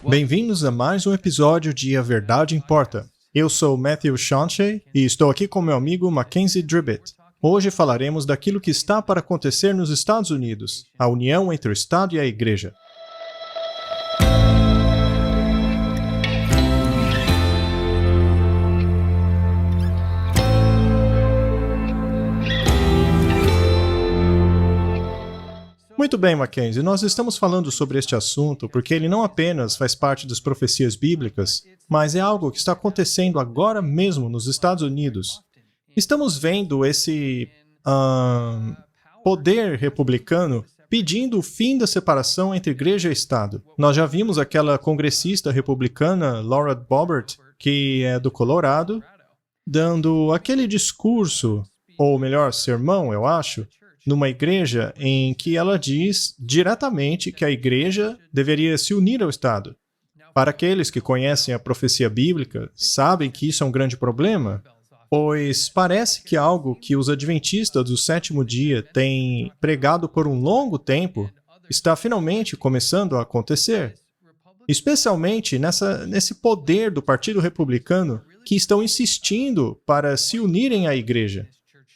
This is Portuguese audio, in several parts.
Bem-vindos a mais um episódio de A Verdade Importa. Eu sou Matthew Shawnshea e estou aqui com meu amigo Mackenzie Dribbett. Hoje falaremos daquilo que está para acontecer nos Estados Unidos, a união entre o Estado e a Igreja. Muito bem, Mackenzie, nós estamos falando sobre este assunto porque ele não apenas faz parte das profecias bíblicas, mas é algo que está acontecendo agora mesmo nos Estados Unidos. Estamos vendo esse poder republicano pedindo o fim da separação entre igreja e Estado. Nós já vimos aquela congressista republicana, Laura Boebert, que é do Colorado, dando aquele discurso, ou melhor, sermão, eu acho, numa igreja em que ela diz diretamente que a igreja deveria se unir ao Estado. Para aqueles que conhecem a profecia bíblica, sabem que isso é um grande problema, pois parece que algo que os adventistas do sétimo dia têm pregado por um longo tempo está finalmente começando a acontecer. Especialmente nesse poder do Partido Republicano que estão insistindo para se unirem à igreja.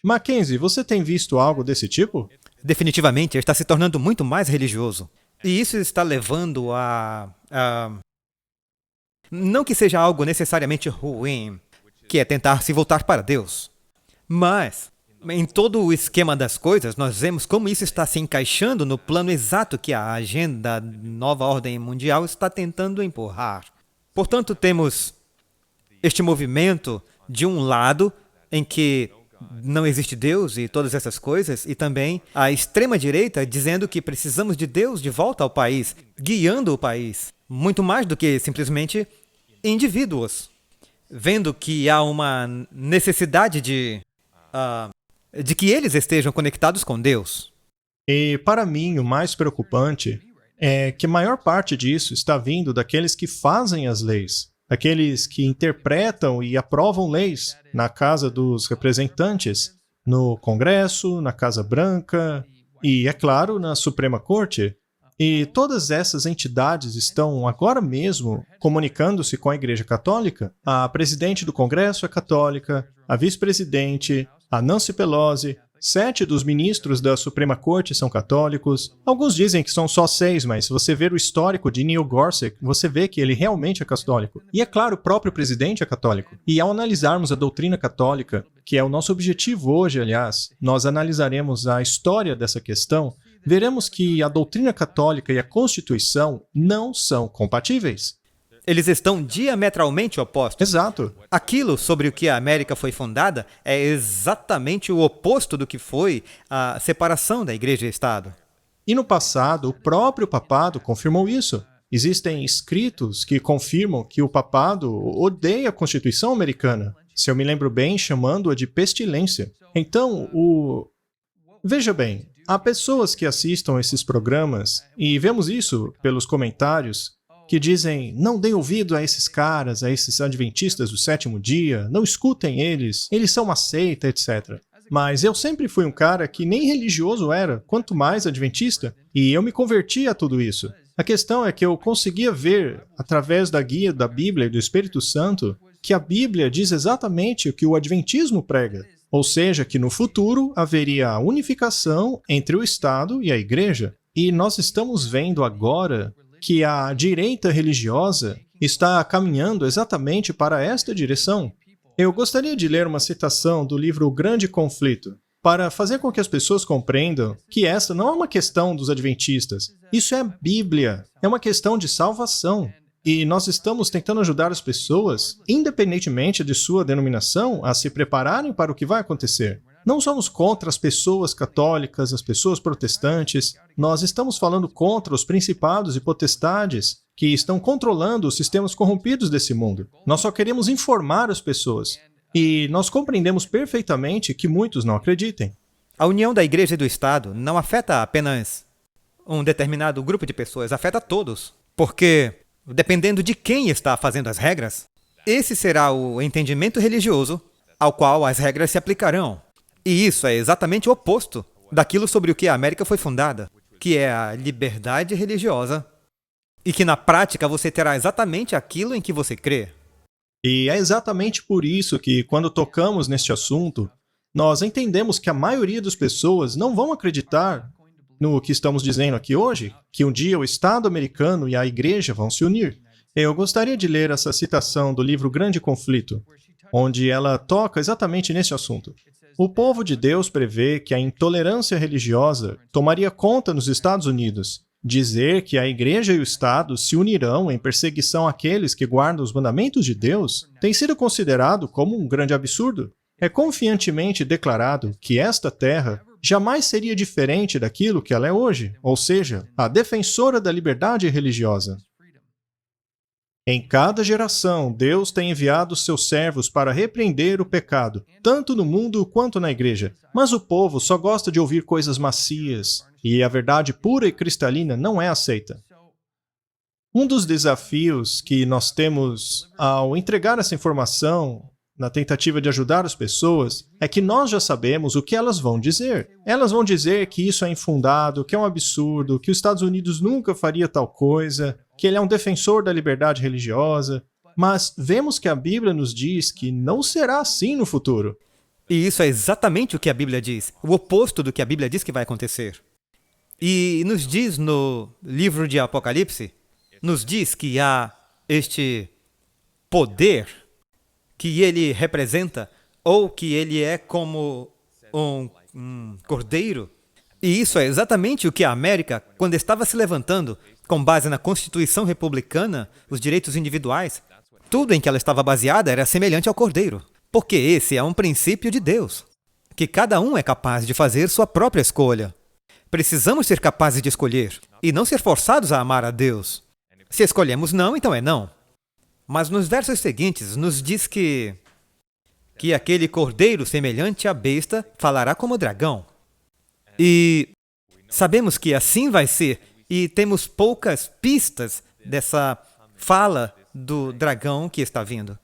Mackenzie, você tem visto algo desse tipo? Definitivamente, está se tornando muito mais religioso. E isso está levando não que seja algo necessariamente ruim, que é tentar se voltar para Deus. Mas, em todo o esquema das coisas, nós vemos como isso está se encaixando no plano exato que a agenda Nova Ordem Mundial está tentando empurrar. Portanto, temos este movimento, de um lado, em que não existe Deus e todas essas coisas, e também a extrema-direita dizendo que precisamos de Deus de volta ao país, guiando o país, muito mais do que simplesmente indivíduos, vendo que há uma necessidade de que eles estejam conectados com Deus. E, para mim, o mais preocupante é que a maior parte disso está vindo daqueles que fazem as leis. Aqueles que interpretam e aprovam leis na Casa dos Representantes, no Congresso, na Casa Branca e, é claro, na Suprema Corte. E todas essas entidades estão agora mesmo comunicando-se com a Igreja Católica. A presidente do Congresso é católica, a vice-presidente, a Nancy Pelosi, 7 dos ministros da Suprema Corte são católicos. Alguns dizem que são só 6, mas se você ver o histórico de Neil Gorsuch, você vê que ele realmente é católico. E é claro, o próprio presidente é católico. E ao analisarmos a doutrina católica, que é o nosso objetivo hoje, aliás, nós analisaremos a história dessa questão, veremos que a doutrina católica e a Constituição não são compatíveis. Eles estão diametralmente opostos. Exato. Aquilo sobre o que a América foi fundada é exatamente o oposto do que foi a separação da Igreja e Estado. E no passado, o próprio papado confirmou isso. Existem escritos que confirmam que o papado odeia a Constituição americana, se eu me lembro bem, chamando-a de pestilência. Então, veja bem, há pessoas que assistam esses programas, e vemos isso pelos comentários, que dizem, não deem ouvido a esses caras, a esses adventistas do sétimo dia, não escutem eles são uma seita, etc. Mas eu sempre fui um cara que nem religioso era, quanto mais adventista, e eu me converti a tudo isso. A questão é que eu conseguia ver, através da guia da Bíblia e do Espírito Santo, que a Bíblia diz exatamente o que o adventismo prega, ou seja, que no futuro haveria a unificação entre o Estado e a Igreja. E nós estamos vendo agora que a direita religiosa está caminhando exatamente para esta direção. Eu gostaria de ler uma citação do livro O Grande Conflito, para fazer com que as pessoas compreendam que esta não é uma questão dos adventistas. Isso é a Bíblia, é uma questão de salvação. E nós estamos tentando ajudar as pessoas, independentemente de sua denominação, a se prepararem para o que vai acontecer. Não somos contra as pessoas católicas, as pessoas protestantes. Nós estamos falando contra os principados e potestades que estão controlando os sistemas corrompidos desse mundo. Nós só queremos informar as pessoas. E nós compreendemos perfeitamente que muitos não acreditem. A união da Igreja e do Estado não afeta apenas um determinado grupo de pessoas, afeta todos. Porque, dependendo de quem está fazendo as regras, esse será o entendimento religioso ao qual as regras se aplicarão. E isso é exatamente o oposto daquilo sobre o que a América foi fundada, que é a liberdade religiosa E que na prática você terá exatamente aquilo em que você crê. E é exatamente por isso que, quando tocamos neste assunto, nós entendemos que a maioria das pessoas não vão acreditar no que estamos dizendo aqui hoje, que um dia o Estado americano e a Igreja vão se unir. Eu gostaria de ler essa citação do livro Grande Conflito, onde ela toca exatamente nesse assunto. O povo de Deus prevê que a intolerância religiosa tomaria conta nos Estados Unidos. Dizer que a Igreja e o Estado se unirão em perseguição àqueles que guardam os mandamentos de Deus tem sido considerado como um grande absurdo. É confiantemente declarado que esta terra jamais seria diferente daquilo que ela é hoje, ou seja, a defensora da liberdade religiosa. Em cada geração, Deus tem enviado seus servos para repreender o pecado, tanto no mundo quanto na igreja. Mas o povo só gosta de ouvir coisas macias, e a verdade pura e cristalina não é aceita. Um dos desafios que nós temos ao entregar essa informação, na tentativa de ajudar as pessoas, é que nós já sabemos o que elas vão dizer. Elas vão dizer que isso é infundado, que é um absurdo, que os Estados Unidos nunca faria tal coisa, que ele é um defensor da liberdade religiosa, mas vemos que a Bíblia nos diz que não será assim no futuro. E isso é exatamente o que a Bíblia diz, o oposto do que a Bíblia diz que vai acontecer. E nos diz no livro de Apocalipse, nos diz que há este poder que ele representa, ou que ele é como um cordeiro. E isso é exatamente o que a América, quando estava se levantando, com base na Constituição Republicana, os direitos individuais, tudo em que ela estava baseada era semelhante ao cordeiro. Porque esse é um princípio de Deus, que cada um é capaz de fazer sua própria escolha. Precisamos ser capazes de escolher, e não ser forçados a amar a Deus. Se escolhemos não, então é não. Mas nos versos seguintes nos diz que aquele cordeiro semelhante à besta falará como dragão. E sabemos que assim vai ser, e temos poucas pistas dessa fala do dragão que está vindo.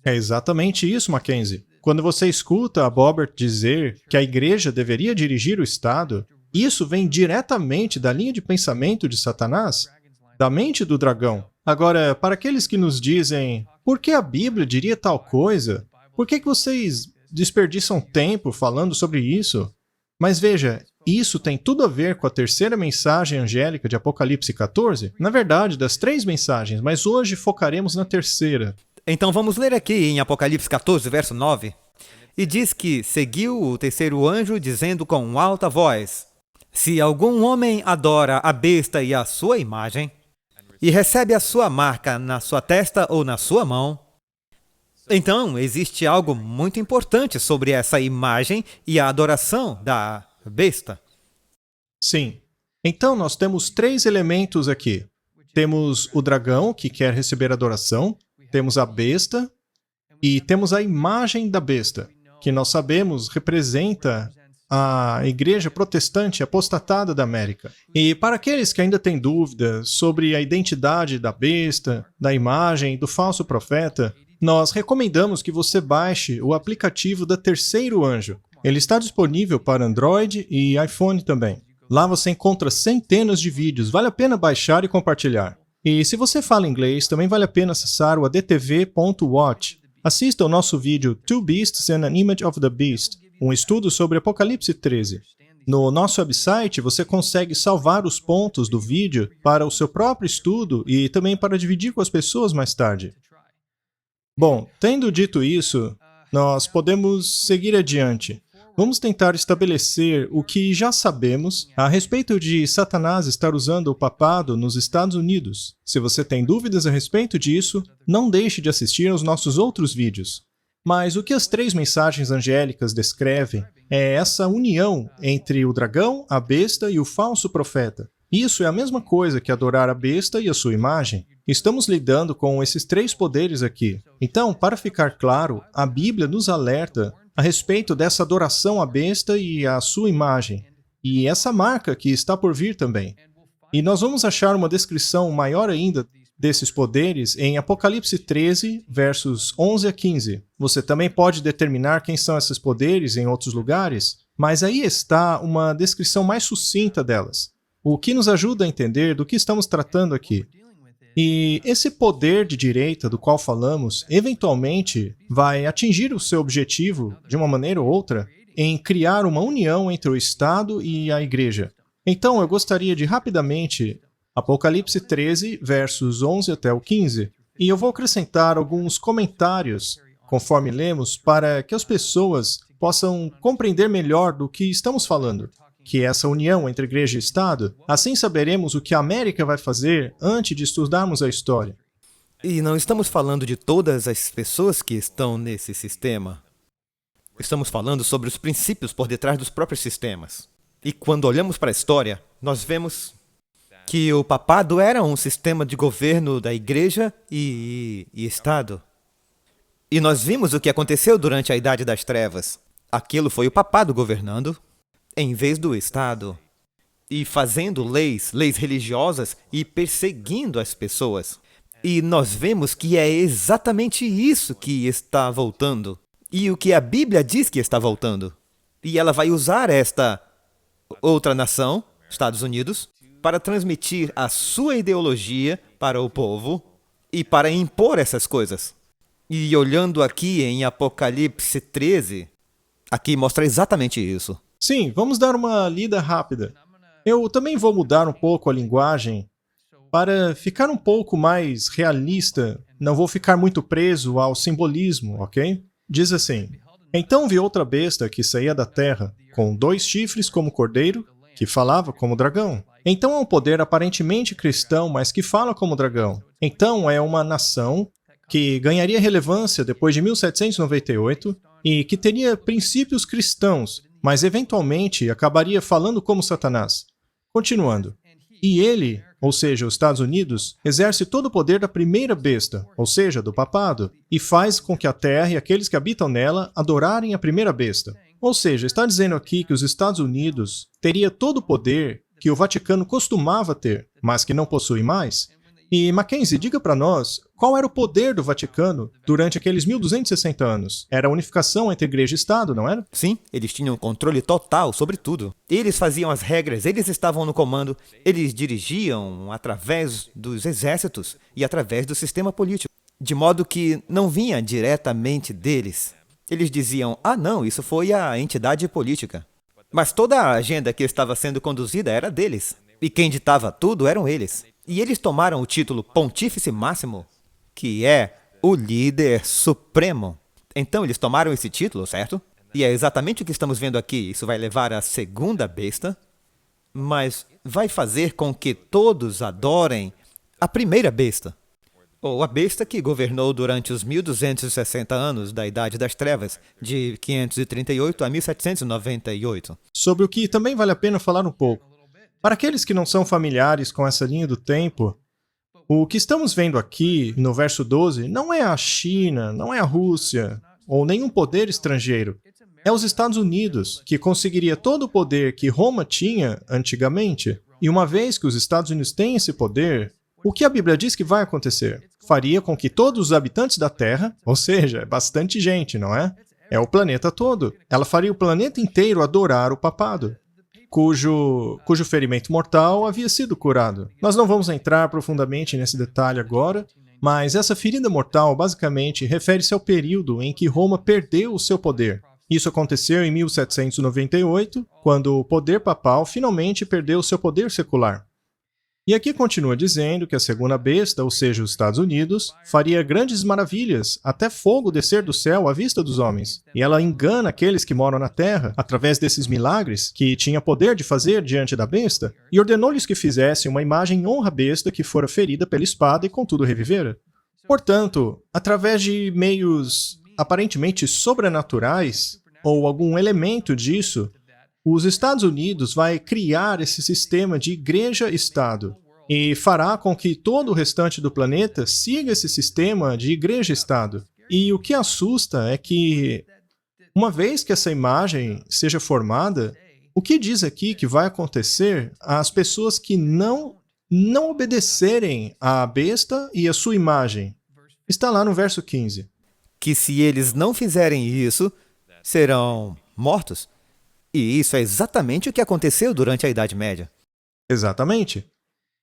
É exatamente isso, Mackenzie. Quando você escuta a Boebert dizer que a igreja deveria dirigir o Estado, isso vem diretamente da linha de pensamento de Satanás, da mente do dragão. Agora, para aqueles que nos dizem, por que a Bíblia diria tal coisa? Por que vocês desperdiçam tempo falando sobre isso? Mas veja, isso tem tudo a ver com a terceira mensagem angélica de Apocalipse 14? Na verdade, das 3 mensagens, mas hoje focaremos na terceira. Então vamos ler aqui em Apocalipse 14, verso 9. E diz que seguiu o terceiro anjo dizendo com alta voz: se algum homem adora a besta e a sua imagem, e recebe a sua marca na sua testa ou na sua mão, então existe algo muito importante sobre essa imagem e a adoração da besta. Sim. Então nós temos 3 elementos aqui. Temos o dragão, que quer receber adoração, temos a besta e temos a imagem da besta, que nós sabemos representa a igreja protestante apostatada da América. E para aqueles que ainda têm dúvidas sobre a identidade da besta, da imagem, do falso profeta, nós recomendamos que você baixe o aplicativo da Terceiro Anjo. Ele está disponível para Android e iPhone também. Lá você encontra centenas de vídeos, vale a pena baixar e compartilhar. E se você fala inglês, também vale a pena acessar o adtv.watch. Assista ao nosso vídeo Two Beasts and an Image of the Beast, um estudo sobre Apocalipse 13. No nosso website, você consegue salvar os pontos do vídeo para o seu próprio estudo e também para dividir com as pessoas mais tarde. Bom, tendo dito isso, nós podemos seguir adiante. Vamos tentar estabelecer o que já sabemos a respeito de Satanás estar usando o papado nos Estados Unidos. Se você tem dúvidas a respeito disso, não deixe de assistir aos nossos outros vídeos. Mas o que as 3 mensagens angélicas descrevem é essa união entre o dragão, a besta e o falso profeta. Isso é a mesma coisa que adorar a besta e a sua imagem. Estamos lidando com esses 3 poderes aqui. Então, para ficar claro, a Bíblia nos alerta a respeito dessa adoração à besta e à sua imagem, e essa marca que está por vir também. E nós vamos achar uma descrição maior ainda desses poderes em Apocalipse 13, versos 11 a 15. Você também pode determinar quem são esses poderes em outros lugares, mas aí está uma descrição mais sucinta delas, o que nos ajuda a entender do que estamos tratando aqui. E esse poder de direita do qual falamos, eventualmente, vai atingir o seu objetivo, de uma maneira ou outra, em criar uma união entre o Estado e a Igreja. Então, eu gostaria de rapidamente Apocalipse 13, versos 11 até o 15, e eu vou acrescentar alguns comentários, conforme lemos, para que as pessoas possam compreender melhor do que estamos falando, que é essa união entre Igreja e Estado. Assim saberemos o que a América vai fazer antes de estudarmos a história. E não estamos falando de todas as pessoas que estão nesse sistema. Estamos falando sobre os princípios por detrás dos próprios sistemas. E quando olhamos para a história, nós vemos que o papado era um sistema de governo da Igreja e Estado. E nós vimos o que aconteceu durante a Idade das Trevas. Aquilo foi o papado governando em vez do Estado, e fazendo leis religiosas e perseguindo as pessoas. E nós vemos que é exatamente isso que está voltando, e o que a Bíblia diz que está voltando. E ela vai usar esta outra nação, Estados Unidos, para transmitir a sua ideologia para o povo e para impor essas coisas. E olhando aqui em Apocalipse 13, aqui mostra exatamente isso. Sim, vamos dar uma lida rápida. Eu também vou mudar um pouco a linguagem para ficar um pouco mais realista. Não vou ficar muito preso ao simbolismo, ok? Diz assim: Então vi outra besta que saía da terra, com 2 chifres como cordeiro, que falava como dragão. Então é um poder aparentemente cristão, mas que fala como dragão. Então é uma nação que ganharia relevância depois de 1798 e que teria princípios cristãos, mas eventualmente acabaria falando como Satanás. Continuando. E ele, ou seja, os Estados Unidos, exerce todo o poder da primeira besta, ou seja, do papado, e faz com que a terra e aqueles que habitam nela adorarem a primeira besta. Ou seja, está dizendo aqui que os Estados Unidos teria todo o poder que o Vaticano costumava ter, mas que não possui mais. E Mackenzie, diga para nós, qual era o poder do Vaticano durante aqueles 1260 anos? Era a unificação entre igreja e Estado, não era? Sim, eles tinham controle total sobre tudo. Eles faziam as regras, eles estavam no comando, eles dirigiam através dos exércitos e através do sistema político, de modo que não vinha diretamente deles. Eles diziam, não, isso foi a entidade política. Mas toda a agenda que estava sendo conduzida era deles. E quem ditava tudo eram eles. E eles tomaram o título Pontífice Máximo, que é o líder supremo. Então eles tomaram esse título, certo? E é exatamente o que estamos vendo aqui. Isso vai levar à segunda besta, mas vai fazer com que todos adorem a primeira besta. Ou a besta que governou durante os 1260 anos da Idade das Trevas, de 538 a 1798. Sobre o que também vale a pena falar um pouco. Para aqueles que não são familiares com essa linha do tempo, o que estamos vendo aqui no verso 12 não é a China, não é a Rússia, ou nenhum poder estrangeiro. É os Estados Unidos, que conseguiria todo o poder que Roma tinha antigamente. E uma vez que os Estados Unidos têm esse poder, o que a Bíblia diz que vai acontecer? Faria com que todos os habitantes da Terra, ou seja, é bastante gente, não é? É o planeta todo. Ela faria o planeta inteiro adorar o papado, cujo ferimento mortal havia sido curado. Nós não vamos entrar profundamente nesse detalhe agora, mas essa ferida mortal basicamente refere-se ao período em que Roma perdeu o seu poder. Isso aconteceu em 1798, quando o poder papal finalmente perdeu o seu poder secular. E aqui continua dizendo que a segunda besta, ou seja, os Estados Unidos, faria grandes maravilhas, até fogo descer do céu à vista dos homens. E ela engana aqueles que moram na terra, através desses milagres que tinha poder de fazer diante da besta, e ordenou-lhes que fizessem uma imagem em honra à besta que fora ferida pela espada e contudo revivera. Portanto, através de meios aparentemente sobrenaturais, ou algum elemento disso, os Estados Unidos vai criar esse sistema de igreja-estado e fará com que todo o restante do planeta siga esse sistema de igreja-estado. E o que assusta é que, uma vez que essa imagem seja formada, o que diz aqui que vai acontecer às pessoas que não obedecerem à besta e à sua imagem? Está lá no verso 15. Que se eles não fizerem isso, serão mortos. E isso é exatamente o que aconteceu durante a Idade Média. Exatamente.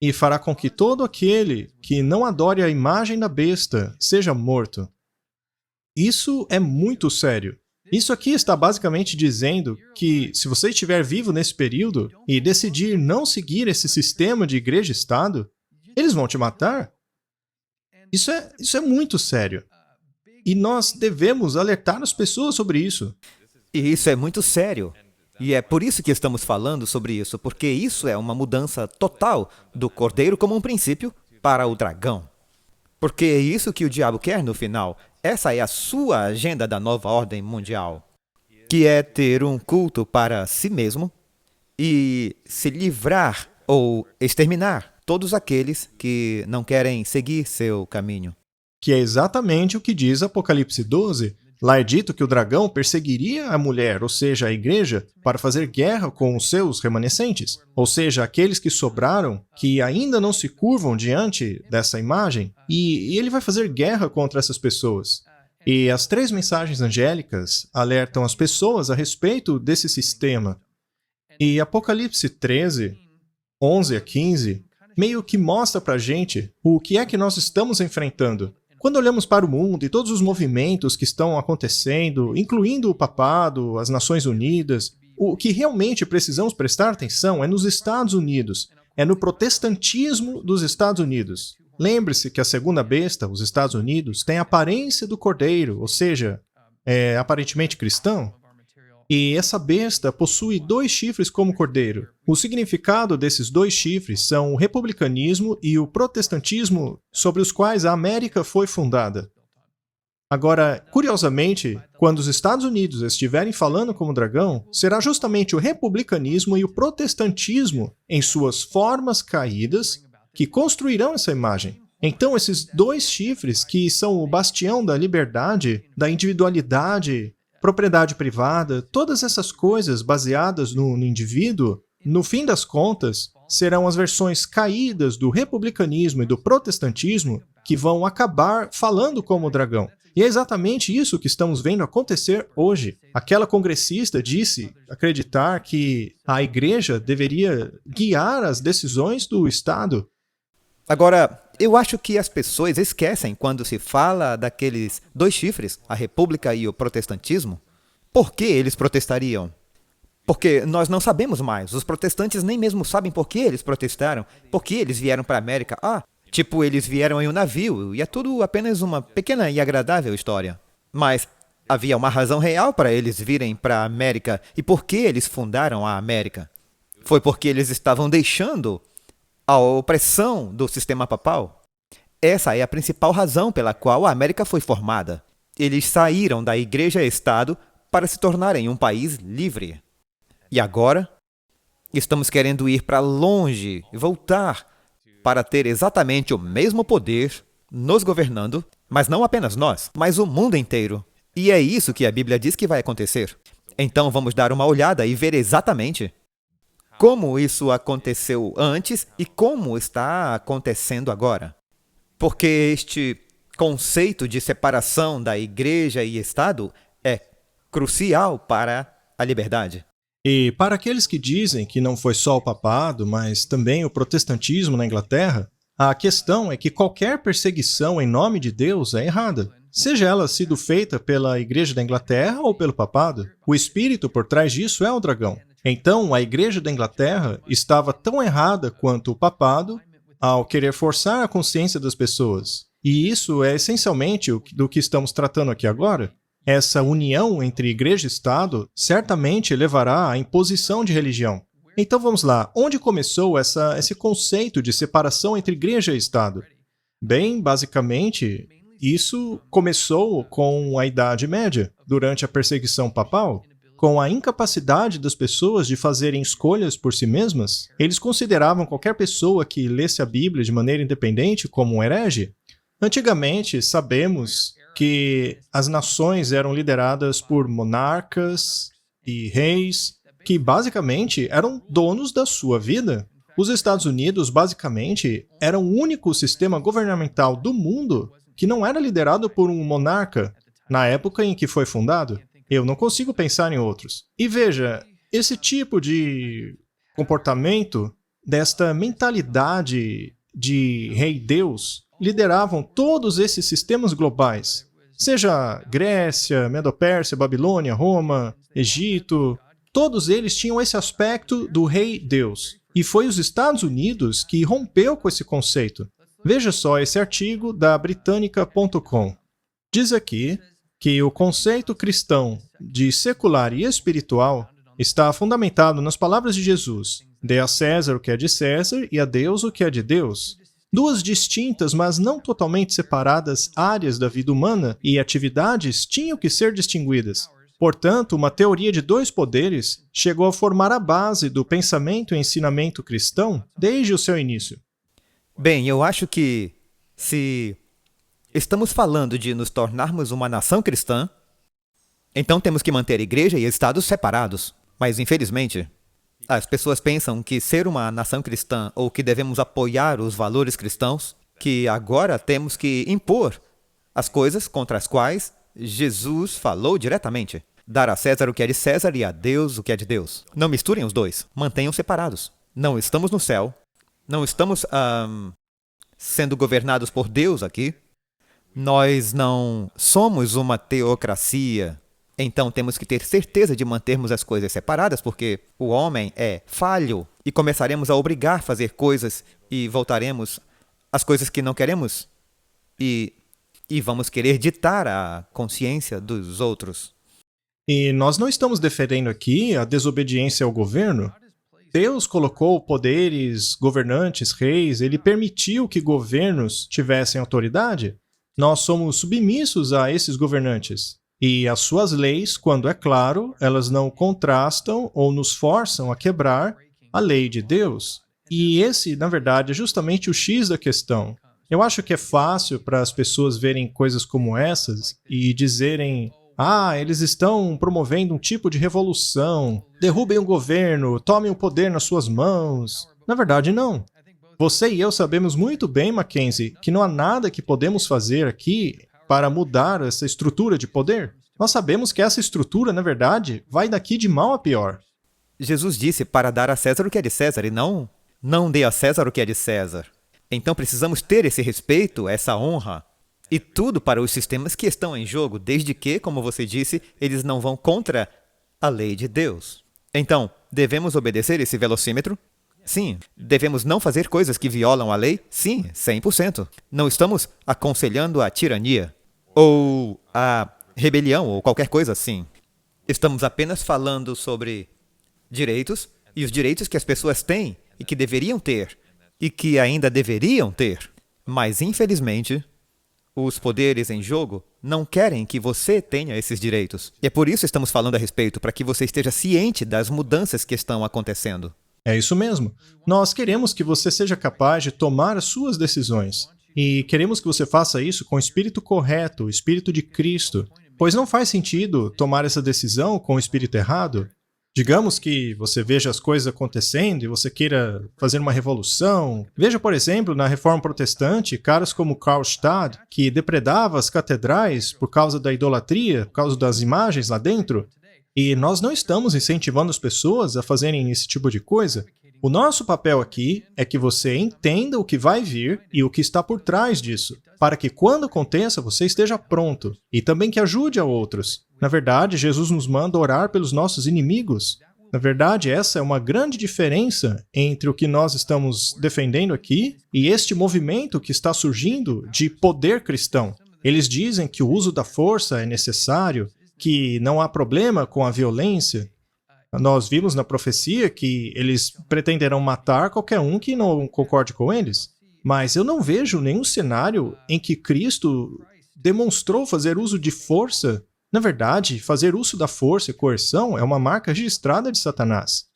e fará com que todo aquele que não adore a imagem da besta seja morto. Isso é muito sério. Isso aqui está basicamente dizendo que, se você estiver vivo nesse período e decidir não seguir esse sistema de igreja e Estado, eles vão te matar. Isso é muito sério. E nós devemos alertar as pessoas sobre isso. E isso é muito sério. E é por isso que estamos falando sobre isso, porque isso é uma mudança total do cordeiro como um princípio para o dragão. Porque é isso que o diabo quer no final. Essa é a sua agenda da nova ordem mundial, que é ter um culto para si mesmo e se livrar ou exterminar todos aqueles que não querem seguir seu caminho. Que é exatamente o que diz Apocalipse 12. Lá é dito que o dragão perseguiria a mulher, ou seja, a igreja, para fazer guerra com os seus remanescentes, ou seja, aqueles que sobraram, que ainda não se curvam diante dessa imagem, e ele vai fazer guerra contra essas pessoas. E as 3 mensagens angélicas alertam as pessoas a respeito desse sistema. E Apocalipse 13, 11 a 15, meio que mostra pra gente o que é que nós estamos enfrentando. Quando olhamos para o mundo e todos os movimentos que estão acontecendo, incluindo o papado, as Nações Unidas, o que realmente precisamos prestar atenção é nos Estados Unidos, é no protestantismo dos Estados Unidos. Lembre-se que a segunda besta, os Estados Unidos, tem a aparência do cordeiro, ou seja, é aparentemente cristão. E essa besta possui 2 chifres como cordeiro. O significado desses 2 chifres são o republicanismo e o protestantismo sobre os quais a América foi fundada. Agora, curiosamente, quando os Estados Unidos estiverem falando como dragão, será justamente o republicanismo e o protestantismo, em suas formas caídas, que construirão essa imagem. Então, esses 2 chifres, que são o bastião da liberdade, da individualidade, propriedade privada, todas essas coisas baseadas no indivíduo, no fim das contas, serão as versões caídas do republicanismo e do protestantismo que vão acabar falando como o dragão. E é exatamente isso que estamos vendo acontecer hoje. Aquela congressista disse acreditar que a igreja deveria guiar as decisões do Estado. Agora, eu acho que as pessoas esquecem quando se fala daqueles 2 chifres, a República e o protestantismo. Por que eles protestariam? Porque nós não sabemos mais. Os protestantes nem mesmo sabem por que eles protestaram, por que eles vieram para a América. Tipo, eles vieram em um navio, e é tudo apenas uma pequena e agradável história. Mas havia uma razão real para eles virem para a América, e por que eles fundaram a América? Foi porque eles estavam deixando a opressão do sistema papal. Essa é a principal razão pela qual a América foi formada. Eles saíram da igreja-estado para se tornarem um país livre. E agora, estamos querendo ir para longe e voltar para ter exatamente o mesmo poder nos governando, mas não apenas nós, mas o mundo inteiro. E é isso que a Bíblia diz que vai acontecer. Então vamos dar uma olhada e ver exatamente como isso aconteceu antes e como está acontecendo agora. Porque este conceito de separação da igreja e Estado é crucial para a liberdade. E para aqueles que dizem que não foi só o papado, mas também o protestantismo na Inglaterra, a questão é que qualquer perseguição em nome de Deus é errada. Seja ela sido feita pela Igreja da Inglaterra ou pelo papado, o espírito por trás disso é o dragão. Então, a Igreja da Inglaterra estava tão errada quanto o papado ao querer forçar a consciência das pessoas. E isso é essencialmente do que estamos tratando aqui agora. Essa união entre igreja e Estado certamente levará à imposição de religião. Então vamos lá, onde começou esse conceito de separação entre igreja e Estado? Bem, basicamente, isso começou com a Idade Média, durante a perseguição papal. Com a incapacidade das pessoas de fazerem escolhas por si mesmas, eles consideravam qualquer pessoa que lesse a Bíblia de maneira independente como um herege. Antigamente, sabemos que as nações eram lideradas por monarcas e reis que basicamente eram donos da sua vida. Os Estados Unidos, basicamente, eram o único sistema governamental do mundo que não era liderado por um monarca na época em que foi fundado. Eu não consigo pensar em outros. E veja, esse tipo de comportamento desta mentalidade de rei-deus lideravam todos esses sistemas globais, seja Grécia, Medo-Pérsia, Babilônia, Roma, Egito. Todos eles tinham esse aspecto do rei-deus. E foi os Estados Unidos que rompeu com esse conceito. Veja só esse artigo da Britanica.com. Diz aqui que o conceito cristão de secular e espiritual está fundamentado nas palavras de Jesus: dê a César o que é de César e a Deus o que é de Deus. Duas distintas, mas não totalmente separadas áreas da vida humana e atividades tinham que ser distinguidas. Portanto, uma teoria de dois poderes chegou a formar a base do pensamento e ensinamento cristão desde o seu início. Bem, eu acho que se estamos falando de nos tornarmos uma nação cristã, então temos que manter igreja e estados separados. Mas, infelizmente, as pessoas pensam que ser uma nação cristã ou que devemos apoiar os valores cristãos, que agora temos que impor as coisas contra as quais Jesus falou diretamente. Dar a César o que é de César e a Deus o que é de Deus. Não misturem os dois. Mantenham separados. Não estamos no céu. Não estamos sendo governados por Deus aqui. Nós não somos uma teocracia. Então temos que ter certeza de mantermos as coisas separadas, porque o homem é falho e começaremos a obrigar a fazer coisas e voltaremos às coisas que não queremos e vamos querer ditar a consciência dos outros. E nós não estamos defendendo aqui a desobediência ao governo. Deus colocou poderes, governantes, reis, ele permitiu que governos tivessem autoridade. Nós somos submissos a esses governantes. E as suas leis, quando é claro, elas não contrastam ou nos forçam a quebrar a lei de Deus. E esse, na verdade, é justamente o X da questão. Eu acho que é fácil para as pessoas verem coisas como essas e dizerem: eles estão promovendo um tipo de revolução, derrubem o governo, tomem o poder nas suas mãos. Na verdade, não. Você e eu sabemos muito bem, Mackenzie, que não há nada que podemos fazer aqui para mudar essa estrutura de poder. Nós sabemos que essa estrutura, na verdade, vai daqui de mal a pior. Jesus disse para dar a César o que é de César e não dê a César o que é de César. Então precisamos ter esse respeito, essa honra. E tudo para os sistemas que estão em jogo, desde que, como você disse, eles não vão contra a lei de Deus. Então, devemos obedecer esse velocímetro? Sim. Devemos não fazer coisas que violam a lei? Sim, 100%. Não estamos aconselhando a tirania ou a rebelião ou qualquer coisa assim. Estamos apenas falando sobre direitos e os direitos que as pessoas têm e que deveriam ter e que ainda deveriam ter. Mas, infelizmente, os poderes em jogo não querem que você tenha esses direitos. E é por isso que estamos falando a respeito, para que você esteja ciente das mudanças que estão acontecendo. É isso mesmo. Nós queremos que você seja capaz de tomar as suas decisões. E queremos que você faça isso com o espírito correto, o espírito de Cristo. Pois não faz sentido tomar essa decisão com o espírito errado. Digamos que você veja as coisas acontecendo e você queira fazer uma revolução. Veja, por exemplo, na Reforma Protestante, caras como Karlstadt, que depredava as catedrais por causa da idolatria, por causa das imagens lá dentro. E nós não estamos incentivando as pessoas a fazerem esse tipo de coisa. O nosso papel aqui é que você entenda o que vai vir e o que está por trás disso, para que quando aconteça você esteja pronto e também que ajude a outros. Na verdade, Jesus nos manda orar pelos nossos inimigos. Na verdade, essa é uma grande diferença entre o que nós estamos defendendo aqui e este movimento que está surgindo de poder cristão. Eles dizem que o uso da força é necessário, que não há problema com a violência. Nós vimos na profecia que eles pretenderão matar qualquer um que não concorde com eles. Mas eu não vejo nenhum cenário em que Cristo demonstrou fazer uso de força. Na verdade, fazer uso da força e coerção é uma marca registrada de Satanás.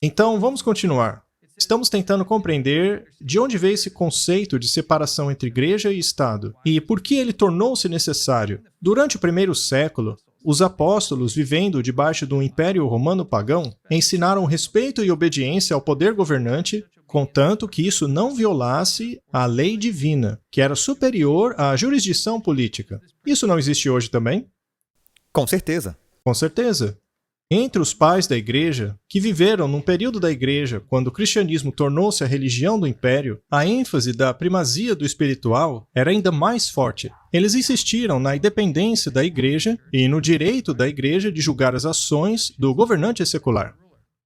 Então, vamos continuar. Estamos tentando compreender de onde veio esse conceito de separação entre igreja e Estado e por que ele tornou-se necessário. Durante o primeiro século, os apóstolos, vivendo debaixo do Império Romano pagão, ensinaram respeito e obediência ao poder governante, contanto que isso não violasse a lei divina, que era superior à jurisdição política. Isso não existe hoje também? Com certeza. Com certeza. Entre os pais da igreja, que viveram num período da igreja quando o cristianismo tornou-se a religião do império, a ênfase da primazia do espiritual era ainda mais forte. Eles insistiram na independência da igreja e no direito da igreja de julgar as ações do governante secular.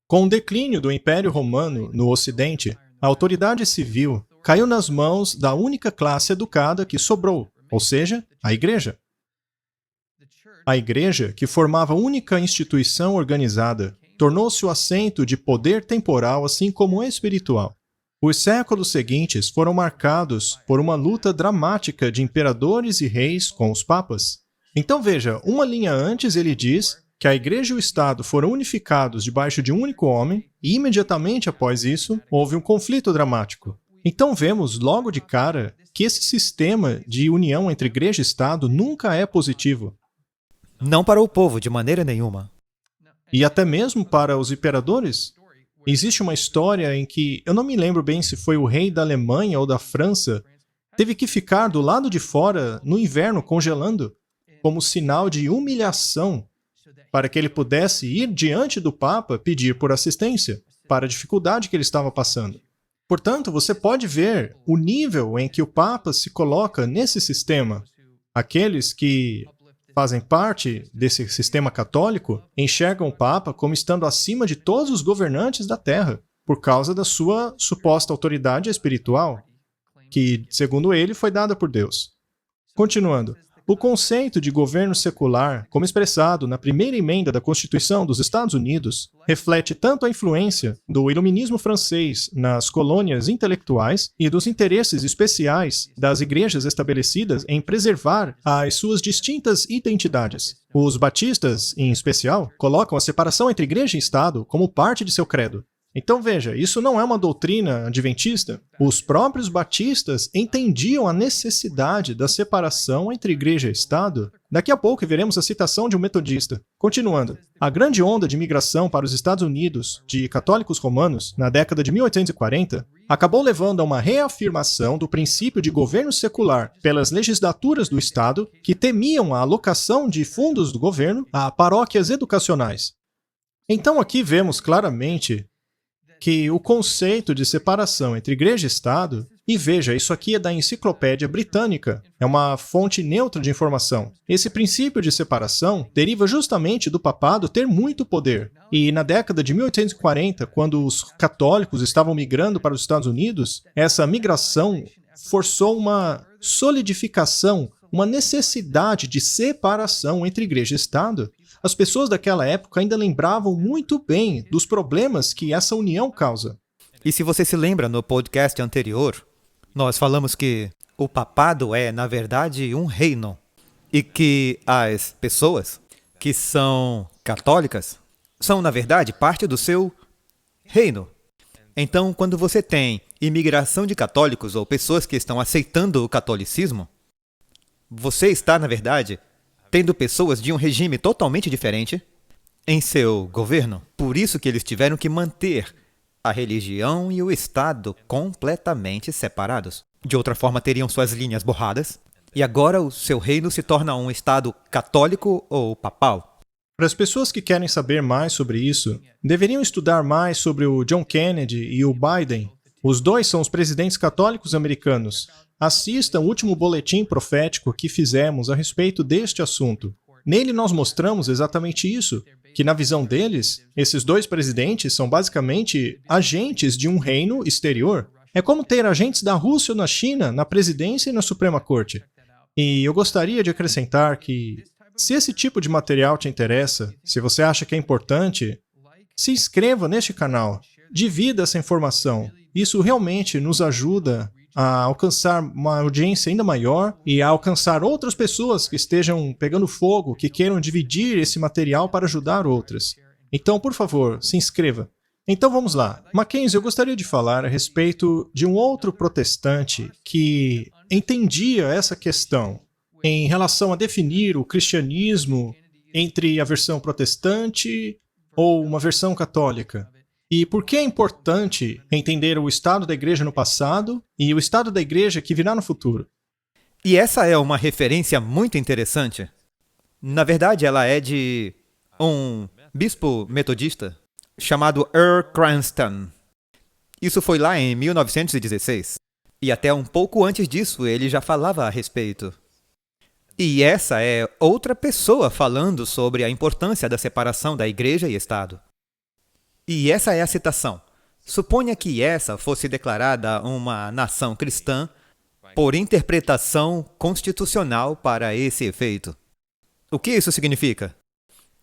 Com o declínio do Império Romano no Ocidente, a autoridade civil caiu nas mãos da única classe educada que sobrou, ou seja, a igreja. A igreja, que formava a única instituição organizada, tornou-se o assento de poder temporal assim como espiritual. Os séculos seguintes foram marcados por uma luta dramática de imperadores e reis com os papas. Então veja, uma linha antes ele diz que a igreja e o Estado foram unificados debaixo de um único homem e imediatamente após isso houve um conflito dramático. Então vemos logo de cara que esse sistema de união entre igreja e Estado nunca é positivo. Não para o povo, de maneira nenhuma. E até mesmo para os imperadores. Existe uma história em que, eu não me lembro bem se foi o rei da Alemanha ou da França, teve que ficar do lado de fora no inverno congelando, como sinal de humilhação, para que ele pudesse ir diante do Papa pedir por assistência, para a dificuldade que ele estava passando. Portanto, você pode ver o nível em que o Papa se coloca nesse sistema. Aqueles que fazem parte desse sistema católico enxergam o Papa como estando acima de todos os governantes da Terra, por causa da sua suposta autoridade espiritual, que, segundo ele, foi dada por Deus. Continuando. O conceito de governo secular, como expressado na primeira emenda da Constituição dos Estados Unidos, reflete tanto a influência do iluminismo francês nas colônias intelectuais e dos interesses especiais das igrejas estabelecidas em preservar as suas distintas identidades. Os batistas, em especial, colocam a separação entre igreja e Estado como parte de seu credo. Então veja, isso não é uma doutrina adventista. Os próprios batistas entendiam a necessidade da separação entre igreja e Estado. Daqui a pouco veremos a citação de um metodista. Continuando, a grande onda de imigração para os Estados Unidos de católicos romanos, na década de 1840, acabou levando a uma reafirmação do princípio de governo secular pelas legislaturas do Estado que temiam a alocação de fundos do governo a paróquias educacionais. Então aqui vemos claramente que o conceito de separação entre igreja e Estado, e veja, isso aqui é da Enciclopédia Britânica, é uma fonte neutra de informação. Esse princípio de separação deriva justamente do papado ter muito poder. E na década de 1840, quando os católicos estavam migrando para os Estados Unidos, essa migração forçou uma solidificação, uma necessidade de separação entre igreja e Estado. As pessoas daquela época ainda lembravam muito bem dos problemas que essa união causa. E se você se lembra, no podcast anterior, nós falamos que o papado é, na verdade, um reino. E que as pessoas que são católicas são, na verdade, parte do seu reino. Então, quando você tem imigração de católicos ou pessoas que estão aceitando o catolicismo, você está, na verdade, tendo pessoas de um regime totalmente diferente em seu governo. Por isso que eles tiveram que manter a religião e o Estado completamente separados. De outra forma, teriam suas linhas borradas. E agora o seu reino se torna um Estado católico ou papal. Para as pessoas que querem saber mais sobre isso, deveriam estudar mais sobre o John Kennedy e o Biden. Os dois são os presidentes católicos americanos. Assista o último boletim profético que fizemos a respeito deste assunto. Nele nós mostramos exatamente isso, que na visão deles, esses dois presidentes são basicamente agentes de um reino exterior. É como ter agentes da Rússia ou na China na presidência e na Suprema Corte. E eu gostaria de acrescentar que, se esse tipo de material te interessa, se você acha que é importante, se inscreva neste canal, divida essa informação. Isso realmente nos ajuda a alcançar uma audiência ainda maior e a alcançar outras pessoas que estejam pegando fogo, que queiram dividir esse material para ajudar outras. Então, por favor, se inscreva. Então vamos lá. Mackenzie, eu gostaria de falar a respeito de um outro protestante que entendia essa questão em relação a definir o cristianismo entre a versão protestante ou uma versão católica. E por que é importante entender o estado da igreja no passado e o estado da igreja que virá no futuro? E essa é uma referência muito interessante. Na verdade, ela é de um bispo metodista chamado Earl Cranston. Isso foi lá em 1916. E até um pouco antes disso ele já falava a respeito. E essa é outra pessoa falando sobre a importância da separação da igreja e Estado. E essa é a citação. Suponha que essa fosse declarada uma nação cristã por interpretação constitucional para esse efeito. O que isso significa?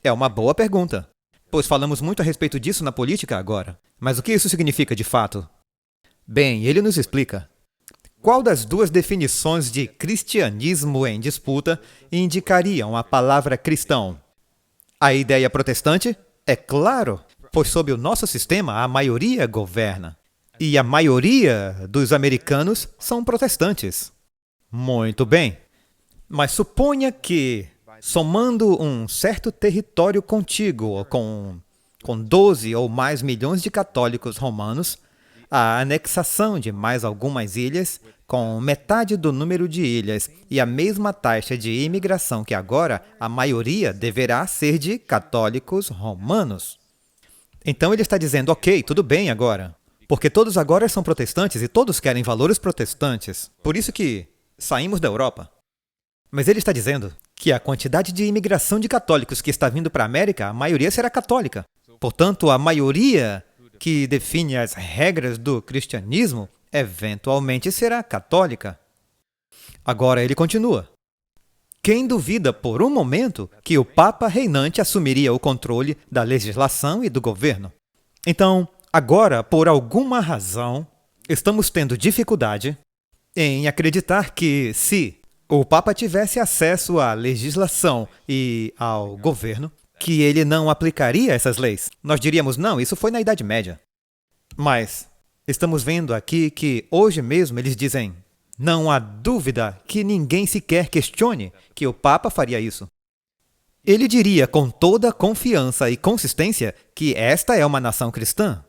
É uma boa pergunta, pois falamos muito a respeito disso na política agora. Mas o que isso significa de fato? Bem, ele nos explica. Qual das duas definições de cristianismo em disputa indicariam a palavra cristão? A ideia protestante? É claro, pois sob o nosso sistema a maioria governa. E a maioria dos americanos são protestantes. Muito bem. Mas suponha que, somando um certo território contíguo com 12 ou mais milhões de católicos romanos, a anexação de mais algumas ilhas, com metade do número de ilhas e a mesma taxa de imigração que agora, a maioria deverá ser de católicos romanos. Então ele está dizendo, ok, tudo bem agora, porque todos agora são protestantes e todos querem valores protestantes. Por isso que saímos da Europa. Mas ele está dizendo que a quantidade de imigração de católicos que está vindo para a América, a maioria será católica. Portanto, a maioria que define as regras do cristianismo, eventualmente será católica. Agora ele continua. Quem duvida por um momento que o Papa reinante assumiria o controle da legislação e do governo? Então, agora, por alguma razão, estamos tendo dificuldade em acreditar que, se o Papa tivesse acesso à legislação e ao governo, que ele não aplicaria essas leis. Nós diríamos, não, isso foi na Idade Média. Mas estamos vendo aqui que hoje mesmo eles dizem, não há dúvida que ninguém sequer questione que o Papa faria isso. Ele diria com toda confiança e consistência que esta é uma nação cristã.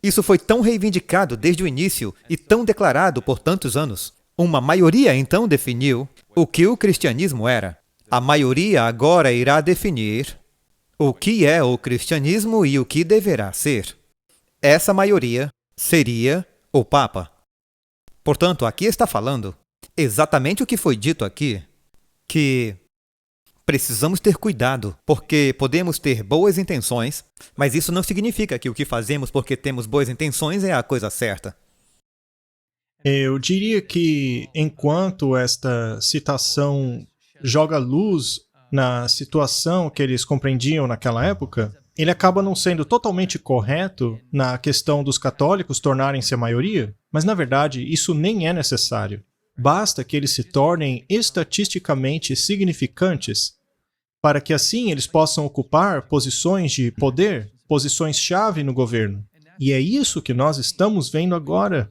Isso foi tão reivindicado desde o início e tão declarado por tantos anos. Uma maioria então definiu o que o cristianismo era. A maioria agora irá definir o que é o cristianismo e o que deverá ser. Essa maioria seria o Papa. Portanto, aqui está falando exatamente o que foi dito aqui, que precisamos ter cuidado, porque podemos ter boas intenções, mas isso não significa que o que fazemos porque temos boas intenções é a coisa certa. Eu diria que, enquanto esta citação joga luz na situação que eles compreendiam naquela época, ele acaba não sendo totalmente correto na questão dos católicos tornarem-se a maioria, mas, na verdade, isso nem é necessário. Basta que eles se tornem estatisticamente significantes, para que assim eles possam ocupar posições de poder, posições-chave no governo. E é isso que nós estamos vendo agora.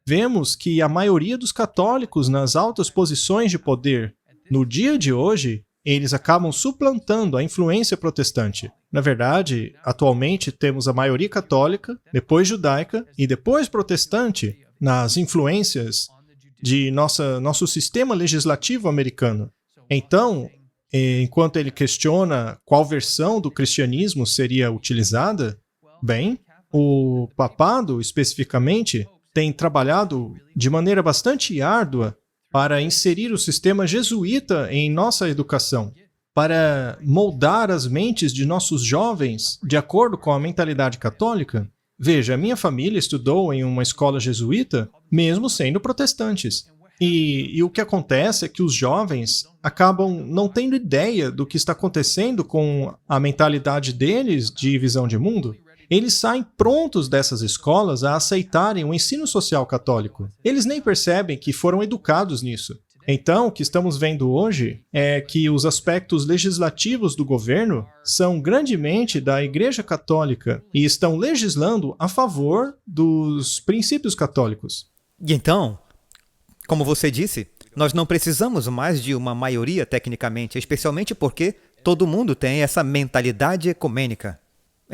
Vemos que a maioria dos católicos nas altas posições de poder, no dia de hoje, eles acabam suplantando a influência protestante. Na verdade, atualmente temos a maioria católica, depois judaica e depois protestante nas influências de nosso sistema legislativo americano. Então, enquanto ele questiona qual versão do cristianismo seria utilizada, bem, o papado, especificamente, tem trabalhado de maneira bastante árdua para inserir o sistema jesuíta em nossa educação, para moldar as mentes de nossos jovens de acordo com a mentalidade católica. Veja, a minha família estudou em uma escola jesuíta, mesmo sendo protestantes. E o que acontece é que os jovens acabam não tendo ideia do que está acontecendo com a mentalidade deles de visão de mundo. Eles saem prontos dessas escolas a aceitarem o ensino social católico. Eles nem percebem que foram educados nisso. Então, o que estamos vendo hoje é que os aspectos legislativos do governo são grandemente da Igreja Católica e estão legislando a favor dos princípios católicos. E então, como você disse, nós não precisamos mais de uma maioria tecnicamente, especialmente porque todo mundo tem essa mentalidade ecumênica.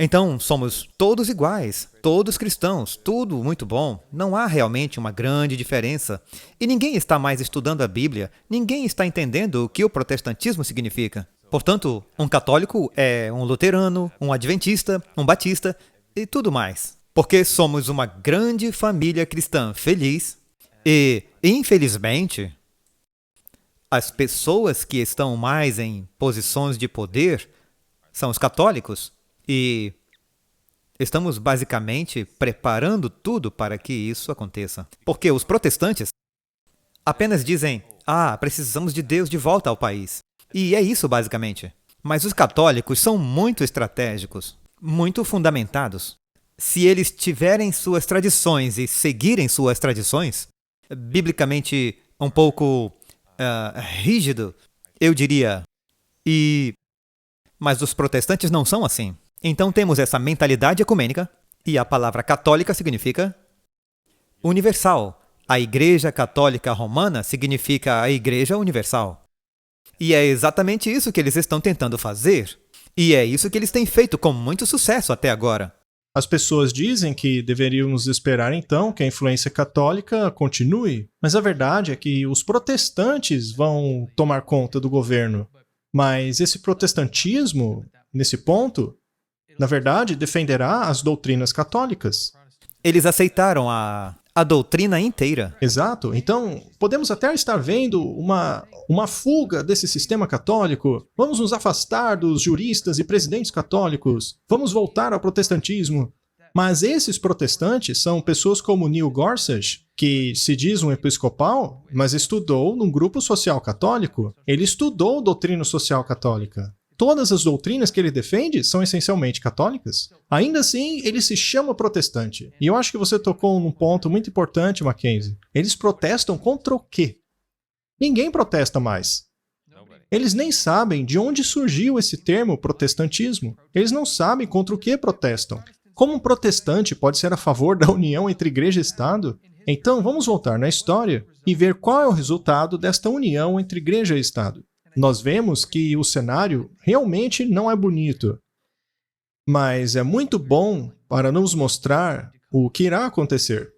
Então, somos todos iguais, todos cristãos, tudo muito bom. Não há realmente uma grande diferença. E ninguém está mais estudando a Bíblia, ninguém está entendendo o que o protestantismo significa. Portanto, um católico é um luterano, um adventista, um batista e tudo mais. Porque somos uma grande família cristã feliz e, infelizmente, as pessoas que estão mais em posições de poder são os católicos e estamos basicamente preparando tudo para que isso aconteça. Porque os protestantes apenas dizem, precisamos de Deus de volta ao país. E é isso basicamente. Mas os católicos são muito estratégicos, muito fundamentados. Se eles tiverem suas tradições e seguirem suas tradições, biblicamente um pouco rígido, eu diria. Mas os protestantes não são assim. Então temos essa mentalidade ecumênica, e a palavra católica significa universal. A Igreja Católica Romana significa a Igreja Universal. E é exatamente isso que eles estão tentando fazer. E é isso que eles têm feito com muito sucesso até agora. As pessoas dizem que deveríamos esperar então que a influência católica continue, mas a verdade é que os protestantes vão tomar conta do governo. Mas esse protestantismo, nesse ponto, na verdade, defenderá as doutrinas católicas. Eles aceitaram a doutrina inteira. Exato. Então, podemos até estar vendo uma fuga desse sistema católico. Vamos nos afastar dos juristas e presidentes católicos. Vamos voltar ao protestantismo. Mas esses protestantes são pessoas como Neil Gorsuch, que se diz um episcopal, mas estudou num grupo social católico. Ele estudou doutrina social católica. Todas as doutrinas que ele defende são essencialmente católicas. Ainda assim, ele se chama protestante. E eu acho que você tocou num ponto muito importante, Mackenzie. Eles protestam contra o quê? Ninguém protesta mais. Eles nem sabem de onde surgiu esse termo protestantismo. Eles não sabem contra o que protestam. Como um protestante pode ser a favor da união entre igreja e Estado? Então, vamos voltar na história e ver qual é o resultado desta união entre igreja e Estado. Nós vemos que o cenário realmente não é bonito, mas é muito bom para nos mostrar o que irá acontecer.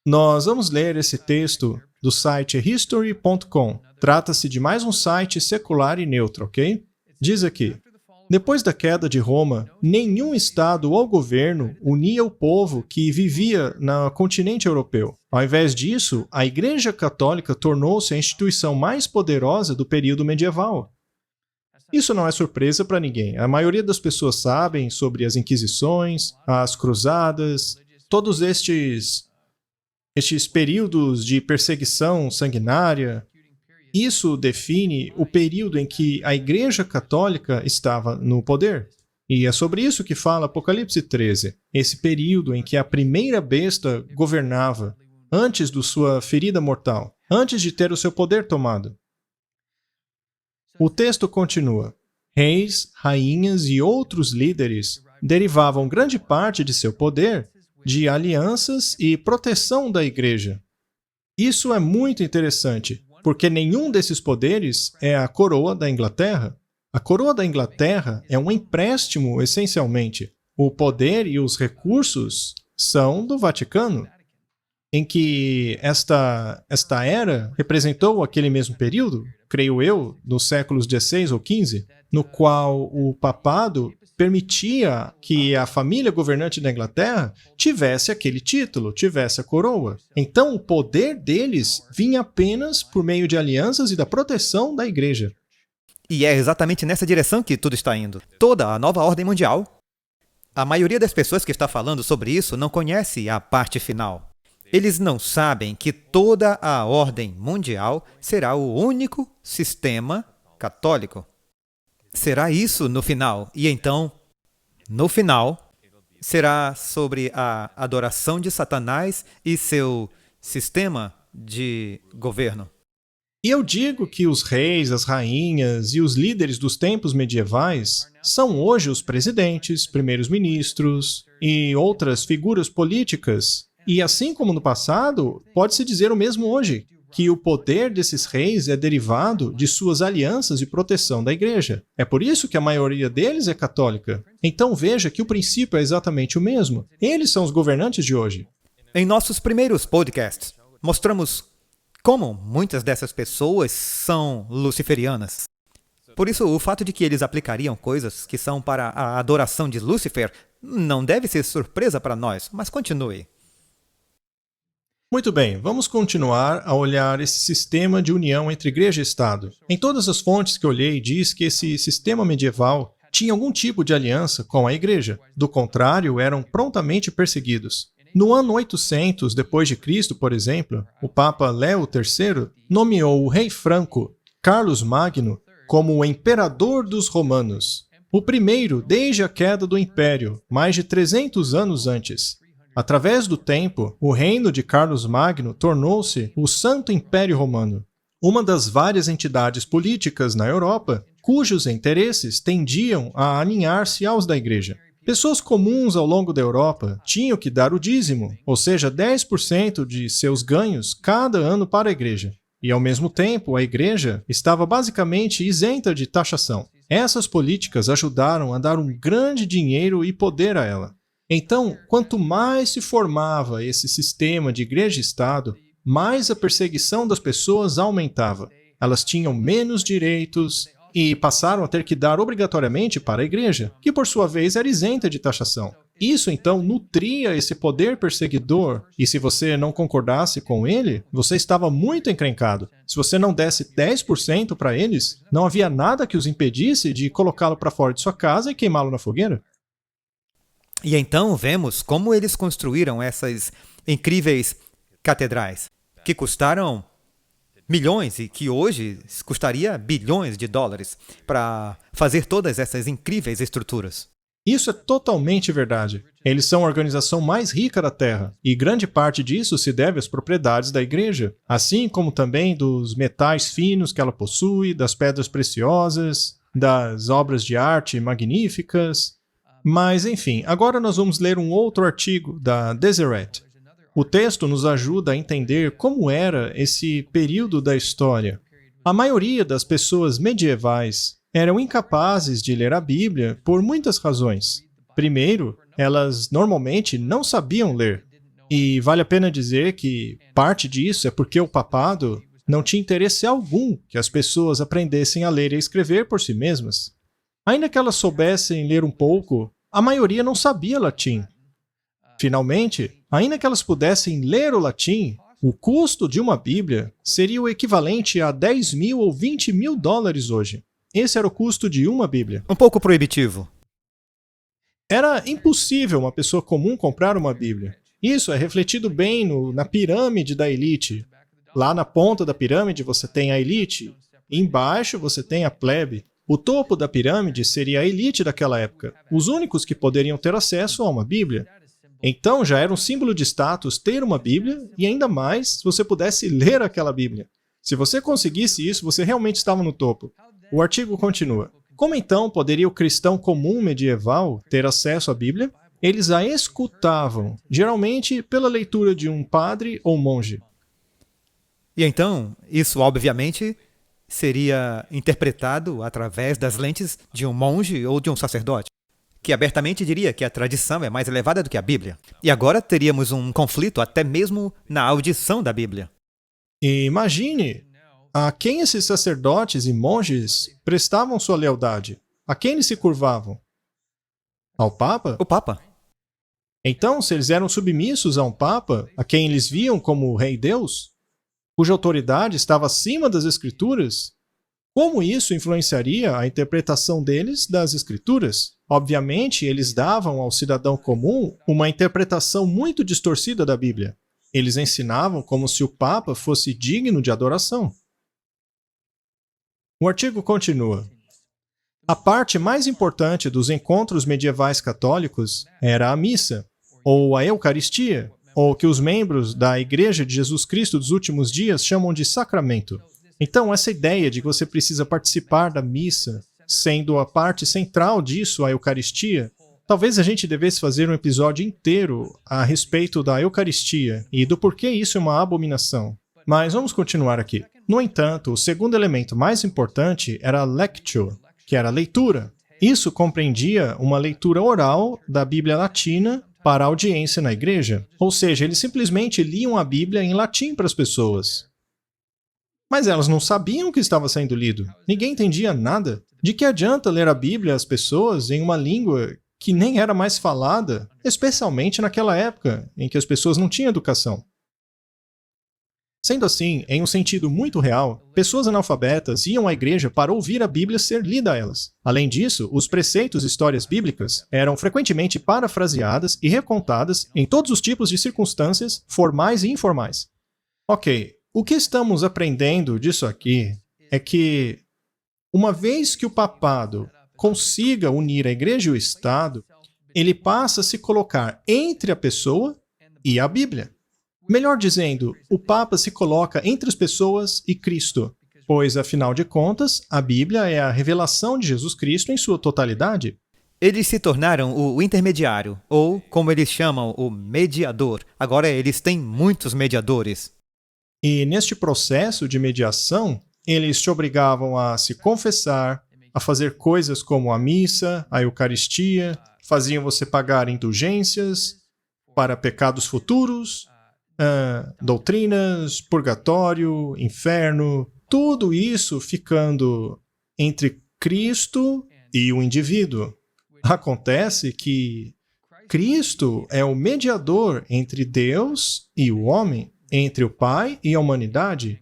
Nós vamos ler esse texto do site history.com. Trata-se de mais um site secular e neutro, ok? Diz aqui: depois da queda de Roma, nenhum Estado ou governo unia o povo que vivia no continente europeu. Ao invés disso, a Igreja Católica tornou-se a instituição mais poderosa do período medieval. Isso não é surpresa para ninguém. A maioria das pessoas sabem sobre as Inquisições, as Cruzadas, todos estes períodos de perseguição sanguinária. Isso define o período em que a Igreja Católica estava no poder. E é sobre isso que fala Apocalipse 13, esse período em que a primeira besta governava, antes de sua ferida mortal, antes de ter o seu poder tomado. O texto continua: reis, rainhas e outros líderes derivavam grande parte de seu poder de alianças e proteção da Igreja. Isso é muito interessante, porque nenhum desses poderes é a coroa da Inglaterra. A coroa da Inglaterra é um empréstimo, essencialmente. O poder e os recursos são do Vaticano, em que esta era representou aquele mesmo período, creio eu, nos séculos XVI ou XV, no qual o papado permitia que a família governante da Inglaterra tivesse aquele título, tivesse a coroa. Então, o poder deles vinha apenas por meio de alianças e da proteção da Igreja. E é exatamente nessa direção que tudo está indo. Toda a nova ordem mundial. A maioria das pessoas que está falando sobre isso não conhece a parte final. Eles não sabem que toda a ordem mundial será o único sistema católico. Será isso no final. E então, no final, será sobre a adoração de Satanás e seu sistema de governo. E eu digo que os reis, as rainhas e os líderes dos tempos medievais são hoje os presidentes, primeiros ministros e outras figuras políticas. E assim como no passado, pode-se dizer o mesmo hoje, que o poder desses reis é derivado de suas alianças e proteção da Igreja. É por isso que a maioria deles é católica. Então veja que o princípio é exatamente o mesmo. Eles são os governantes de hoje. Em nossos primeiros podcasts, mostramos como muitas dessas pessoas são luciferianas. Por isso, o fato de que eles aplicariam coisas que são para a adoração de Lúcifer não deve ser surpresa para nós, mas continue. Muito bem, vamos continuar a olhar esse sistema de união entre igreja e Estado. Em todas as fontes que olhei, diz que esse sistema medieval tinha algum tipo de aliança com a igreja. Do contrário, eram prontamente perseguidos. No ano 800 depois de Cristo, por exemplo, o Papa Léo III nomeou o rei franco Carlos Magno como o imperador dos romanos, o primeiro desde a queda do império, mais de 300 anos antes. Através do tempo, o reino de Carlos Magno tornou-se o Santo Império Romano, uma das várias entidades políticas na Europa cujos interesses tendiam a alinhar-se aos da Igreja. Pessoas comuns ao longo da Europa tinham que dar o dízimo, ou seja, 10% de seus ganhos cada ano para a Igreja. E, ao mesmo tempo, a Igreja estava basicamente isenta de taxação. Essas políticas ajudaram a dar um grande dinheiro e poder a ela. Então, quanto mais se formava esse sistema de Igreja e Estado, mais a perseguição das pessoas aumentava. Elas tinham menos direitos e passaram a ter que dar obrigatoriamente para a Igreja, que por sua vez era isenta de taxação. Isso então nutria esse poder perseguidor, e se você não concordasse com ele, você estava muito encrencado. Se você não desse 10% para eles, não havia nada que os impedisse de colocá-lo para fora de sua casa e queimá-lo na fogueira. E então vemos como eles construíram essas incríveis catedrais, que custaram milhões e que hoje custaria bilhões de dólares para fazer todas essas incríveis estruturas. Isso é totalmente verdade. Eles são a organização mais rica da Terra, e grande parte disso se deve às propriedades da Igreja, assim como também dos metais finos que ela possui, das pedras preciosas, das obras de arte magníficas. Mas, enfim, agora nós vamos ler um outro artigo da Deseret. O texto nos ajuda a entender como era esse período da história. A maioria das pessoas medievais eram incapazes de ler a Bíblia por muitas razões. Primeiro, elas normalmente não sabiam ler. E vale a pena dizer que parte disso é porque o papado não tinha interesse algum que as pessoas aprendessem a ler e a escrever por si mesmas. Ainda que elas soubessem ler um pouco, a maioria não sabia latim. Finalmente, ainda que elas pudessem ler o latim, o custo de uma Bíblia seria o equivalente a 10 mil ou 20 mil dólares hoje. Esse era o custo de uma Bíblia. Um pouco proibitivo. Era impossível uma pessoa comum comprar uma Bíblia. Isso é refletido bem na pirâmide da elite. Lá na ponta da pirâmide você tem a elite, e embaixo você tem a plebe. O topo da pirâmide seria a elite daquela época, os únicos que poderiam ter acesso a uma Bíblia. Então já era um símbolo de status ter uma Bíblia, e ainda mais se você pudesse ler aquela Bíblia. Se você conseguisse isso, você realmente estava no topo. O artigo continua. Como então poderia o cristão comum medieval ter acesso à Bíblia? Eles a escutavam, geralmente pela leitura de um padre ou monge. E então, isso obviamente seria interpretado através das lentes de um monge ou de um sacerdote, que abertamente diria que a tradição é mais elevada do que a Bíblia. E agora teríamos um conflito até mesmo na audição da Bíblia. E imagine a quem esses sacerdotes e monges prestavam sua lealdade. A quem eles se curvavam? Ao Papa? O Papa. Então, se eles eram submissos a um Papa, a quem eles viam como o Rei Deus, cuja autoridade estava acima das Escrituras, como isso influenciaria a interpretação deles das Escrituras? Obviamente, eles davam ao cidadão comum uma interpretação muito distorcida da Bíblia. Eles ensinavam como se o Papa fosse digno de adoração. O artigo continua. A parte mais importante dos encontros medievais católicos era a missa, ou a Eucaristia, ou que os membros da Igreja de Jesus Cristo dos Últimos Dias chamam de sacramento. Então, essa ideia de que você precisa participar da missa, sendo a parte central disso a Eucaristia, talvez a gente devesse fazer um episódio inteiro a respeito da Eucaristia e do porquê isso é uma abominação. Mas vamos continuar aqui. No entanto, o segundo elemento mais importante era a lectio, que era a leitura. Isso compreendia uma leitura oral da Bíblia Latina para a audiência na igreja. Ou seja, eles simplesmente liam a Bíblia em latim para as pessoas. Mas elas não sabiam o que estava sendo lido. Ninguém entendia nada. De que adianta ler a Bíblia às pessoas em uma língua que nem era mais falada, especialmente naquela época em que as pessoas não tinham educação? Sendo assim, em um sentido muito real, pessoas analfabetas iam à igreja para ouvir a Bíblia ser lida a elas. Além disso, os preceitos e histórias bíblicas eram frequentemente parafraseadas e recontadas em todos os tipos de circunstâncias, formais e informais. Ok, o que estamos aprendendo disso aqui é que, uma vez que o papado consiga unir a igreja e o Estado, ele passa a se colocar entre a pessoa e a Bíblia. Melhor dizendo, o Papa se coloca entre as pessoas e Cristo, pois, afinal de contas, a Bíblia é a revelação de Jesus Cristo em sua totalidade. Eles se tornaram o intermediário, ou, como eles chamam, o mediador. Agora eles têm muitos mediadores. E neste processo de mediação, eles te obrigavam a se confessar, a fazer coisas como a missa, a Eucaristia, faziam você pagar indulgências para pecados futuros, doutrinas, purgatório, inferno, tudo isso ficando entre Cristo e o indivíduo. Acontece que Cristo é o mediador entre Deus e o homem, entre o Pai e a humanidade.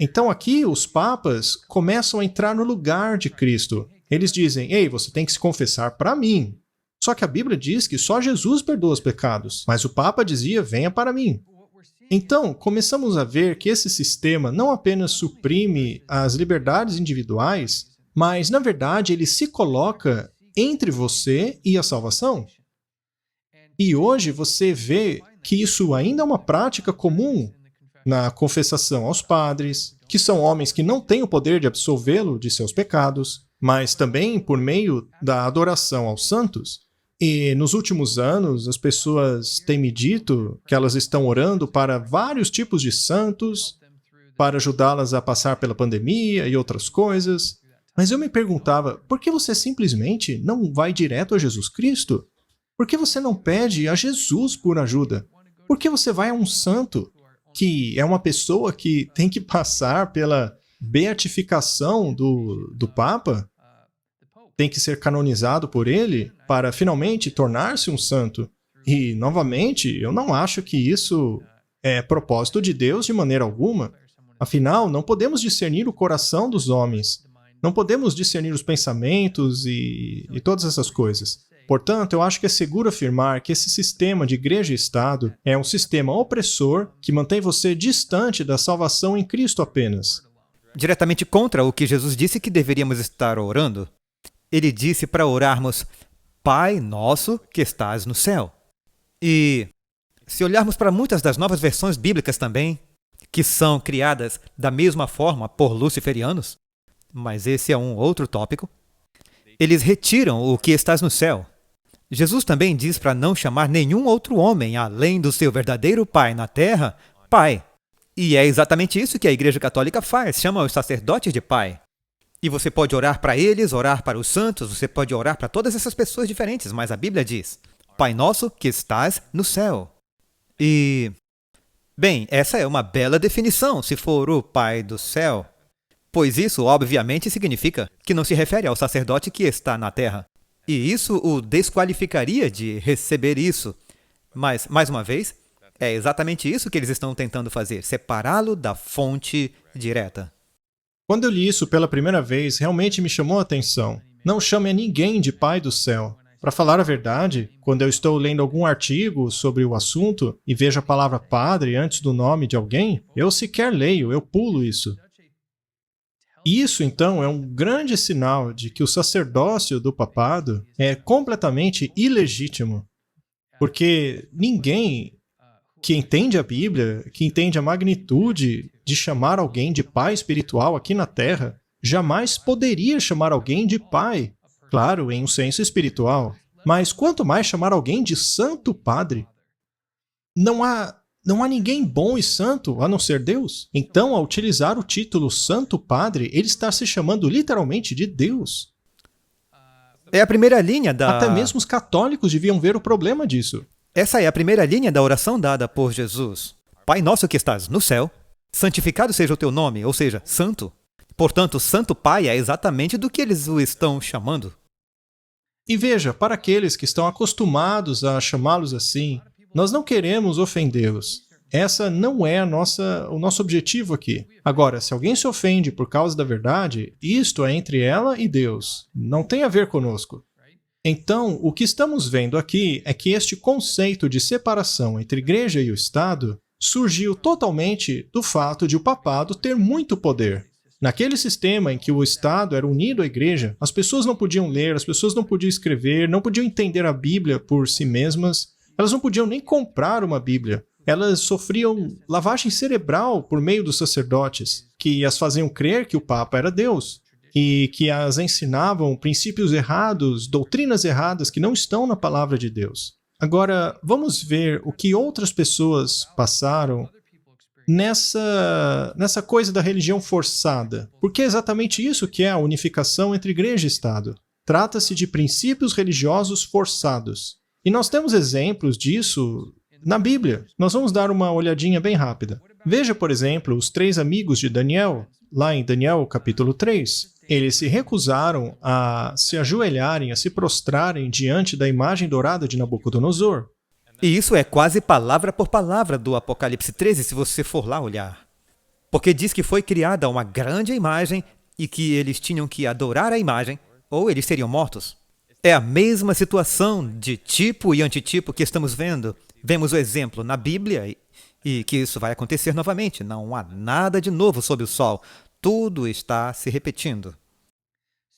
Então aqui os papas começam a entrar no lugar de Cristo. Eles dizem, ei, você tem que se confessar para mim. Só que a Bíblia diz que só Jesus perdoa os pecados, mas o Papa dizia, venha para mim. Então, começamos a ver que esse sistema não apenas suprime as liberdades individuais, mas, na verdade, ele se coloca entre você e a salvação. E hoje você vê que isso ainda é uma prática comum na confessação aos padres, que são homens que não têm o poder de absolvê-lo de seus pecados, mas também por meio da adoração aos santos. E nos últimos anos, as pessoas têm me dito que elas estão orando para vários tipos de santos, para ajudá-las a passar pela pandemia e outras coisas. Mas eu me perguntava, por que você simplesmente não vai direto a Jesus Cristo? Por que você não pede a Jesus por ajuda? Por que você vai a um santo, que é uma pessoa que tem que passar pela beatificação do Papa? Tem que ser canonizado por ele para finalmente tornar-se um santo. E, novamente, eu não acho que isso é propósito de Deus de maneira alguma. Afinal, não podemos discernir o coração dos homens. Não podemos discernir os pensamentos e todas essas coisas. Portanto, eu acho que é seguro afirmar que esse sistema de igreja e Estado é um sistema opressor que mantém você distante da salvação em Cristo apenas. Diretamente contra o que Jesus disse que deveríamos estar orando. Ele disse para orarmos, Pai nosso que estás no céu. E se olharmos para muitas das novas versões bíblicas também, que são criadas da mesma forma por luciferianos, mas esse é um outro tópico, eles retiram o que estás no céu. Jesus também diz para não chamar nenhum outro homem, além do seu verdadeiro Pai na terra, Pai. E é exatamente isso que a Igreja Católica faz, chama os sacerdotes de Pai. E você pode orar para eles, orar para os santos, você pode orar para todas essas pessoas diferentes, mas a Bíblia diz, Pai nosso que estás no céu. E, bem, essa é uma bela definição, se for o Pai do céu. Pois isso, obviamente, significa que não se refere ao sacerdote que está na terra. E isso o desqualificaria de receber isso. Mas, mais uma vez, é exatamente isso que eles estão tentando fazer, separá-lo da fonte direta. Quando eu li isso pela primeira vez, realmente me chamou a atenção. Não chame a ninguém de Pai do céu. Para falar a verdade, quando eu estou lendo algum artigo sobre o assunto e vejo a palavra padre antes do nome de alguém, eu sequer leio, eu pulo isso. Isso, então, é um grande sinal de que o sacerdócio do papado é completamente ilegítimo. Porque ninguém que entende a Bíblia, que entende a magnitude de chamar alguém de pai espiritual aqui na Terra, jamais poderia chamar alguém de pai, claro, em um senso espiritual. Mas quanto mais chamar alguém de Santo Padre? Não há ninguém bom e santo a não ser Deus. Então, ao utilizar o título Santo Padre, ele está se chamando literalmente de Deus. É a primeira linha da... Até mesmo os católicos deviam ver o problema disso. Essa é a primeira linha da oração dada por Jesus. Pai nosso que estás no céu, Santificado seja o teu nome, ou seja, santo. Portanto, Santo Pai é exatamente do que eles o estão chamando. E veja, para aqueles que estão acostumados a chamá-los assim, nós não queremos ofendê-los. Essa não é o nosso objetivo aqui. Agora, se alguém se ofende por causa da verdade, isto é entre ela e Deus. Não tem a ver conosco. Então, o que estamos vendo aqui é que este conceito de separação entre igreja e o Estado surgiu totalmente do fato de o papado ter muito poder. Naquele sistema em que o Estado era unido à igreja, as pessoas não podiam ler, as pessoas não podiam escrever, não podiam entender a Bíblia por si mesmas, elas não podiam nem comprar uma Bíblia. Elas sofriam lavagem cerebral por meio dos sacerdotes, que as faziam crer que o Papa era Deus, e que as ensinavam princípios errados, doutrinas erradas que não estão na palavra de Deus. Agora, vamos ver o que outras pessoas passaram nessa coisa da religião forçada. Porque é exatamente isso que é a unificação entre igreja e Estado. Trata-se de princípios religiosos forçados. E nós temos exemplos disso na Bíblia. Nós vamos dar uma olhadinha bem rápida. Veja, por exemplo, os 3 amigos de Daniel, lá em Daniel capítulo 3. Eles se recusaram a se ajoelharem, a se prostrarem diante da imagem dourada de Nabucodonosor. E isso é quase palavra por palavra do Apocalipse 13, se você for lá olhar. Porque diz que foi criada uma grande imagem e que eles tinham que adorar a imagem, ou eles seriam mortos. É a mesma situação de tipo e antitipo que estamos vendo. Vemos o exemplo na Bíblia e que isso vai acontecer novamente. Não há nada de novo sob o sol. Tudo está se repetindo.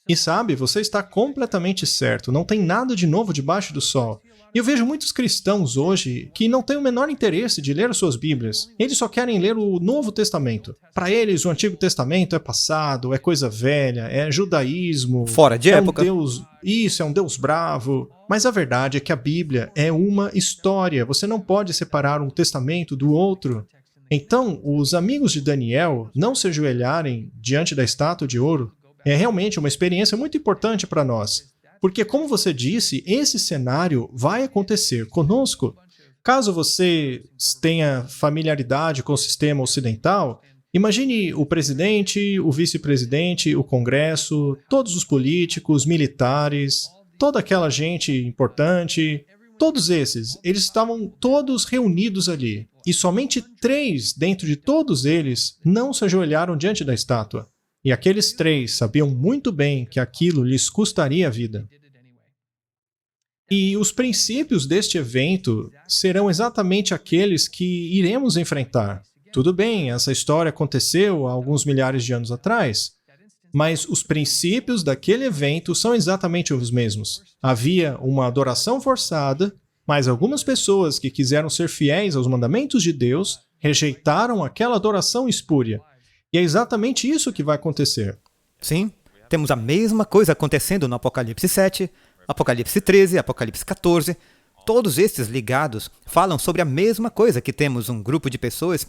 E sabe, você está completamente certo. Não tem nada de novo debaixo do sol. E eu vejo muitos cristãos hoje que não têm o menor interesse de ler as suas Bíblias. Eles só querem ler o Novo Testamento. Para eles, o Antigo Testamento é passado, é coisa velha, é judaísmo. Fora de época. Isso, é um Deus bravo. Mas a verdade é que a Bíblia é uma história. Você não pode separar um testamento do outro. Então, os amigos de Daniel não se ajoelharem diante da estátua de ouro é realmente uma experiência muito importante para nós. Porque, como você disse, esse cenário vai acontecer conosco. Caso você tenha familiaridade com o sistema ocidental, imagine o presidente, o vice-presidente, o Congresso, todos os políticos, militares, toda aquela gente importante, todos esses, eles estavam todos reunidos ali. E somente 3 dentro de todos eles não se ajoelharam diante da estátua. E aqueles 3 sabiam muito bem que aquilo lhes custaria a vida. E os princípios deste evento serão exatamente aqueles que iremos enfrentar. Tudo bem, essa história aconteceu há alguns milhares de anos atrás, mas os princípios daquele evento são exatamente os mesmos. Havia uma adoração forçada, mas algumas pessoas que quiseram ser fiéis aos mandamentos de Deus rejeitaram aquela adoração espúria. E é exatamente isso que vai acontecer. Sim, temos a mesma coisa acontecendo no Apocalipse 7, Apocalipse 13, Apocalipse 14. Todos estes ligados falam sobre a mesma coisa, que temos um grupo de pessoas,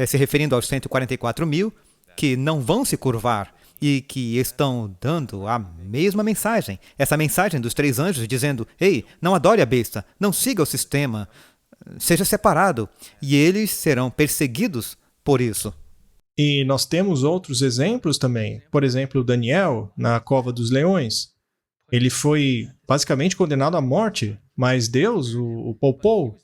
se referindo aos 144 mil, que não vão se curvar e que estão dando a mesma mensagem. Essa mensagem dos 3 anjos dizendo, ei, não adore a besta, não siga o sistema, seja separado, e eles serão perseguidos por isso. E nós temos outros exemplos também. Por exemplo, Daniel, na cova dos leões. Ele foi basicamente condenado à morte, mas Deus o poupou.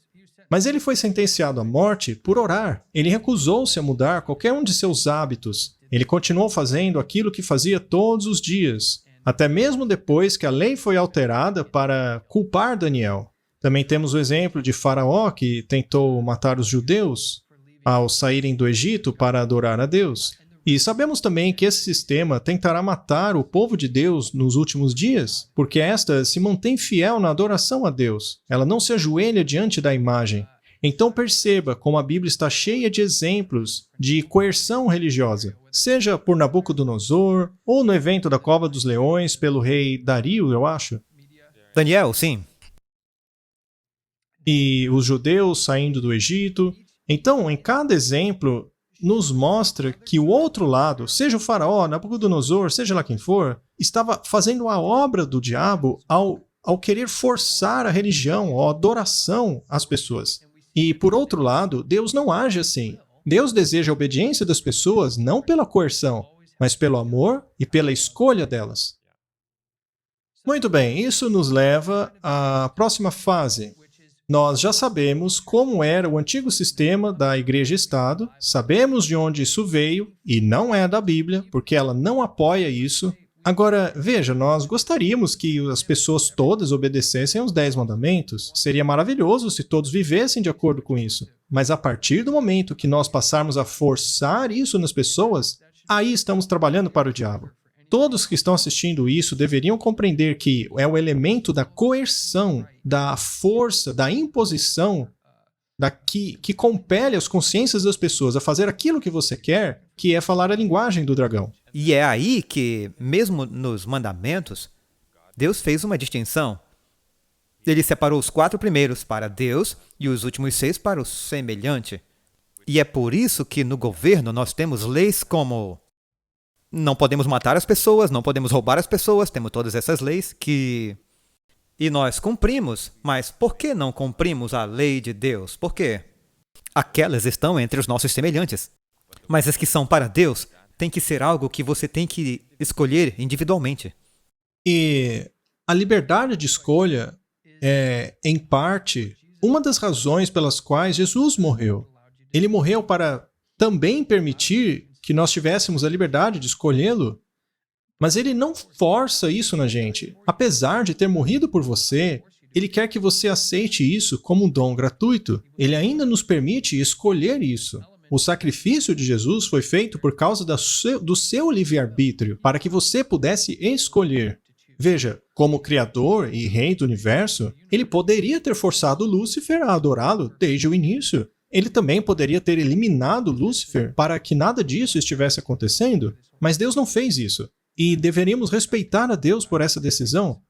Mas ele foi sentenciado à morte por orar. Ele recusou-se a mudar qualquer um de seus hábitos. Ele continuou fazendo aquilo que fazia todos os dias, até mesmo depois que a lei foi alterada para culpar Daniel. Também temos o exemplo de Faraó, que tentou matar os judeus ao saírem do Egito para adorar a Deus. E sabemos também que esse sistema tentará matar o povo de Deus nos últimos dias, porque esta se mantém fiel na adoração a Deus. Ela não se ajoelha diante da imagem. Então perceba como a Bíblia está cheia de exemplos de coerção religiosa, seja por Nabucodonosor, ou no evento da Cova dos Leões pelo rei Dario, eu acho. Daniel, sim. E os judeus saindo do Egito. Então, em cada exemplo, nos mostra que o outro lado, seja o faraó, Nabucodonosor, seja lá quem for, estava fazendo a obra do diabo ao querer forçar a religião, a adoração às pessoas. E, por outro lado, Deus não age assim. Deus deseja a obediência das pessoas não pela coerção, mas pelo amor e pela escolha delas. Muito bem, isso nos leva à próxima fase. Nós já sabemos como era o antigo sistema da Igreja-Estado, sabemos de onde isso veio, e não é da Bíblia, porque ela não apoia isso. Agora, veja, nós gostaríamos que as pessoas todas obedecessem aos 10 mandamentos. Seria maravilhoso se todos vivessem de acordo com isso. Mas a partir do momento que nós passarmos a forçar isso nas pessoas, aí estamos trabalhando para o diabo. Todos que estão assistindo isso deveriam compreender que é o elemento da coerção, da força, da imposição, que compele as consciências das pessoas a fazer aquilo que você quer, que é falar a linguagem do dragão. E é aí que, mesmo nos mandamentos, Deus fez uma distinção. Ele separou os 4 primeiros para Deus e os últimos 6 para o semelhante. E é por isso que no governo nós temos leis como: não podemos matar as pessoas, não podemos roubar as pessoas, temos todas essas leis que... E nós cumprimos, mas por que não cumprimos a lei de Deus? Por quê? Aquelas estão entre os nossos semelhantes. Mas as que são para Deus tem que ser algo que você tem que escolher individualmente. E a liberdade de escolha é, em parte, uma das razões pelas quais Jesus morreu. Ele morreu para também permitir que nós tivéssemos a liberdade de escolhê-lo, mas ele não força isso na gente. Apesar de ter morrido por você, ele quer que você aceite isso como um dom gratuito. Ele ainda nos permite escolher isso. O sacrifício de Jesus foi feito por causa do seu livre-arbítrio, para que você pudesse escolher. Veja, como Criador e Rei do Universo, ele poderia ter forçado Lúcifer a adorá-lo desde o início. Ele também poderia ter eliminado Lúcifer para que nada disso estivesse acontecendo, mas Deus não fez isso. E deveríamos respeitar a Deus por essa decisão,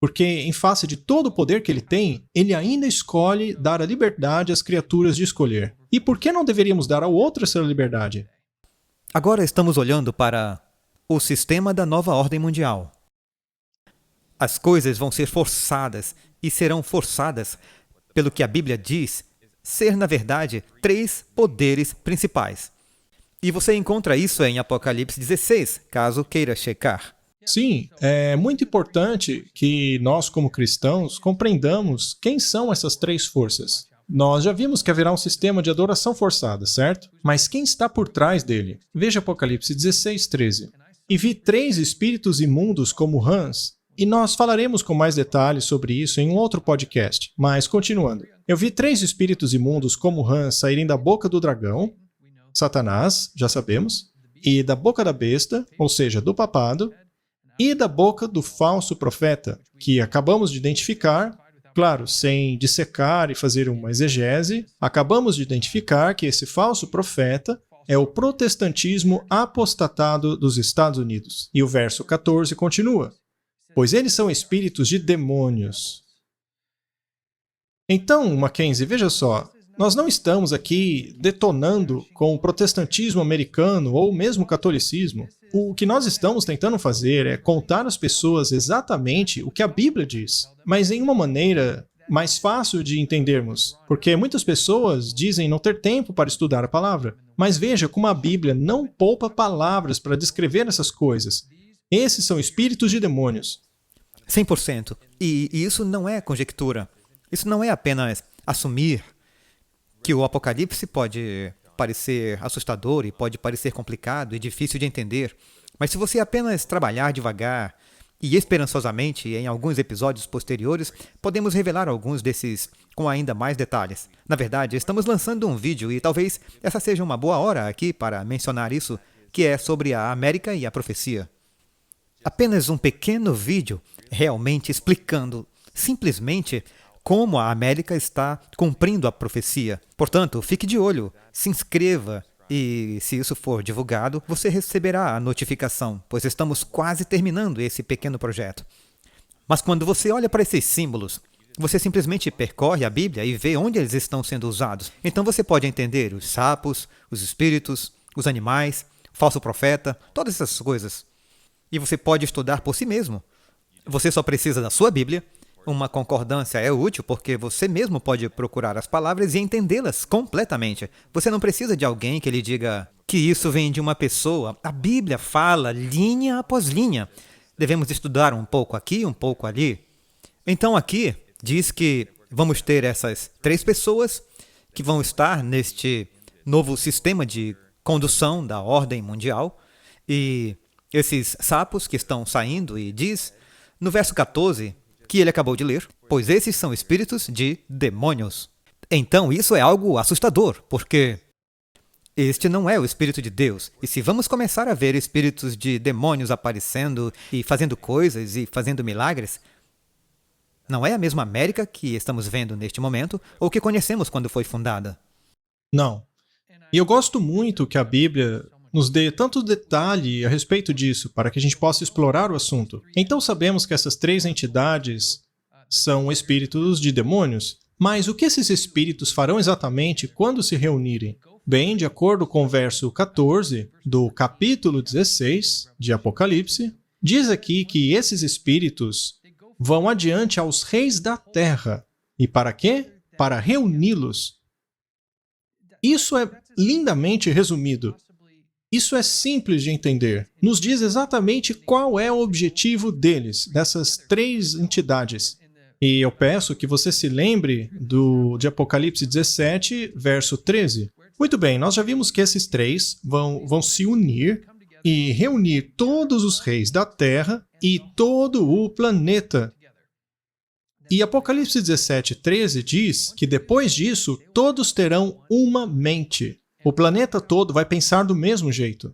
porque em face de todo o poder que ele tem, ele ainda escolhe dar a liberdade às criaturas de escolher. E por que não deveríamos dar ao outro essa liberdade? Agora estamos olhando para o sistema da nova ordem mundial. As coisas vão ser forçadas e serão forçadas pelo que a Bíblia diz ser, na verdade, 3 poderes principais. E você encontra isso em Apocalipse 16, caso queira checar. Sim, é muito importante que nós, como cristãos, compreendamos quem são essas 3 forças. Nós já vimos que haverá um sistema de adoração forçada, certo? Mas quem está por trás dele? Veja Apocalipse 16, 13. E vi 3 espíritos imundos como rãs, e nós falaremos com mais detalhes sobre isso em um outro podcast. Mas, continuando. Eu vi 3 espíritos imundos como rãs saírem da boca do dragão, Satanás, já sabemos, e da boca da besta, ou seja, do papado, e da boca do falso profeta, que acabamos de identificar, claro, sem dissecar e fazer uma exegese, acabamos de identificar que esse falso profeta é o protestantismo apostatado dos Estados Unidos. E o verso 14 continua: pois eles são espíritos de demônios. Então, Mackenzie, veja só, nós não estamos aqui detonando com o protestantismo americano ou mesmo o catolicismo. O que nós estamos tentando fazer é contar às pessoas exatamente o que a Bíblia diz, mas em uma maneira mais fácil de entendermos, porque muitas pessoas dizem não ter tempo para estudar a palavra. Mas veja como a Bíblia não poupa palavras para descrever essas coisas. Esses são espíritos de demônios. 100%. E isso não é conjectura. Isso não é apenas assumir que o Apocalipse pode parecer assustador e pode parecer complicado e difícil de entender. Mas se você apenas trabalhar devagar e esperançosamente, em alguns episódios posteriores, podemos revelar alguns desses com ainda mais detalhes. Na verdade, estamos lançando um vídeo e talvez essa seja uma boa hora aqui para mencionar isso, que é sobre a América e a profecia. Apenas um pequeno vídeo realmente explicando simplesmente como a América está cumprindo a profecia. Portanto, fique de olho, se inscreva e, se isso for divulgado, você receberá a notificação, pois estamos quase terminando esse pequeno projeto. Mas quando você olha para esses símbolos, você simplesmente percorre a Bíblia e vê onde eles estão sendo usados. Então você pode entender os sapos, os espíritos, os animais, o falso profeta, todas essas coisas. E você pode estudar por si mesmo. Você só precisa da sua Bíblia uma concordância é útil porque você mesmo pode procurar as palavras e entendê-las completamente. Você não precisa de alguém que lhe diga que isso vem de uma pessoa. A Bíblia fala linha após linha. Devemos estudar um pouco aqui, um pouco ali. Então aqui diz que vamos ter essas 3 pessoas que vão estar neste novo sistema de condução da ordem mundial e esses sapos que estão saindo, e diz no verso 14 que ele acabou de ler, pois esses são espíritos de demônios. Então isso é algo assustador, porque este não é o Espírito de Deus. E se vamos começar a ver espíritos de demônios aparecendo e fazendo coisas e fazendo milagres, não é a mesma América que estamos vendo neste momento ou que conhecemos quando foi fundada. Não. E eu gosto muito que a Bíblia nos dê tanto detalhe a respeito disso, para que a gente possa explorar o assunto. Então sabemos que essas 3 entidades são espíritos de demônios, mas o que esses espíritos farão exatamente quando se reunirem? Bem, de acordo com o verso 14 do capítulo 16 de Apocalipse, diz aqui que esses espíritos vão adiante aos reis da terra. E para quê? Para reuni-los. Isso é lindamente resumido. Isso é simples de entender. Nos diz exatamente qual é o objetivo deles, dessas 3 entidades. E eu peço que você se lembre de Apocalipse 17, verso 13. Muito bem, nós já vimos que esses 3 vão se unir e reunir todos os reis da terra e todo o planeta. E Apocalipse 17, 13 diz que depois disso, todos terão uma mente. O planeta todo vai pensar do mesmo jeito.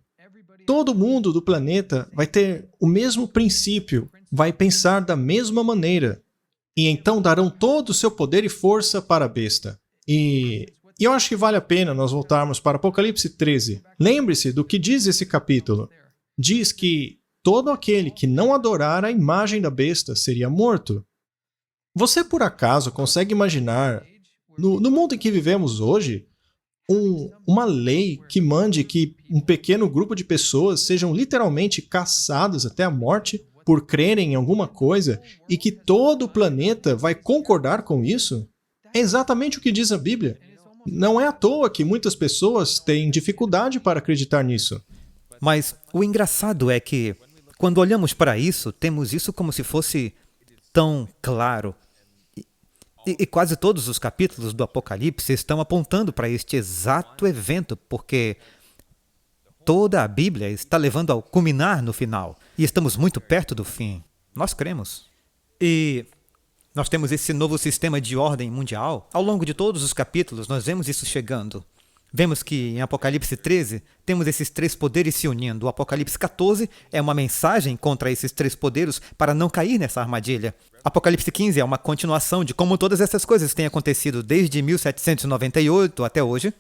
Todo mundo do planeta vai ter o mesmo princípio, vai pensar da mesma maneira. E então darão todo o seu poder e força para a besta. E eu acho que vale a pena nós voltarmos para Apocalipse 13. Lembre-se do que diz esse capítulo. Diz que todo aquele que não adorar a imagem da besta seria morto. Você, por acaso, consegue imaginar, no mundo em que vivemos hoje, uma lei que mande que um pequeno grupo de pessoas sejam literalmente caçadas até a morte por crerem em alguma coisa e que todo o planeta vai concordar com isso? É exatamente o que diz a Bíblia. Não é à toa que muitas pessoas têm dificuldade para acreditar nisso. Mas o engraçado é que, quando olhamos para isso, temos isso como se fosse tão claro. E quase todos os capítulos do Apocalipse estão apontando para este exato evento, porque toda a Bíblia está levando ao culminar no final. E estamos muito perto do fim. Nós cremos. E nós temos esse novo sistema de ordem mundial. Ao longo de todos os capítulos, nós vemos isso chegando. Vemos que em Apocalipse 13, temos esses 3 poderes se unindo. O Apocalipse 14 é uma mensagem contra esses 3 poderes para não cair nessa armadilha. Apocalipse 15 é uma continuação de como todas essas coisas têm acontecido desde 1798 até hoje.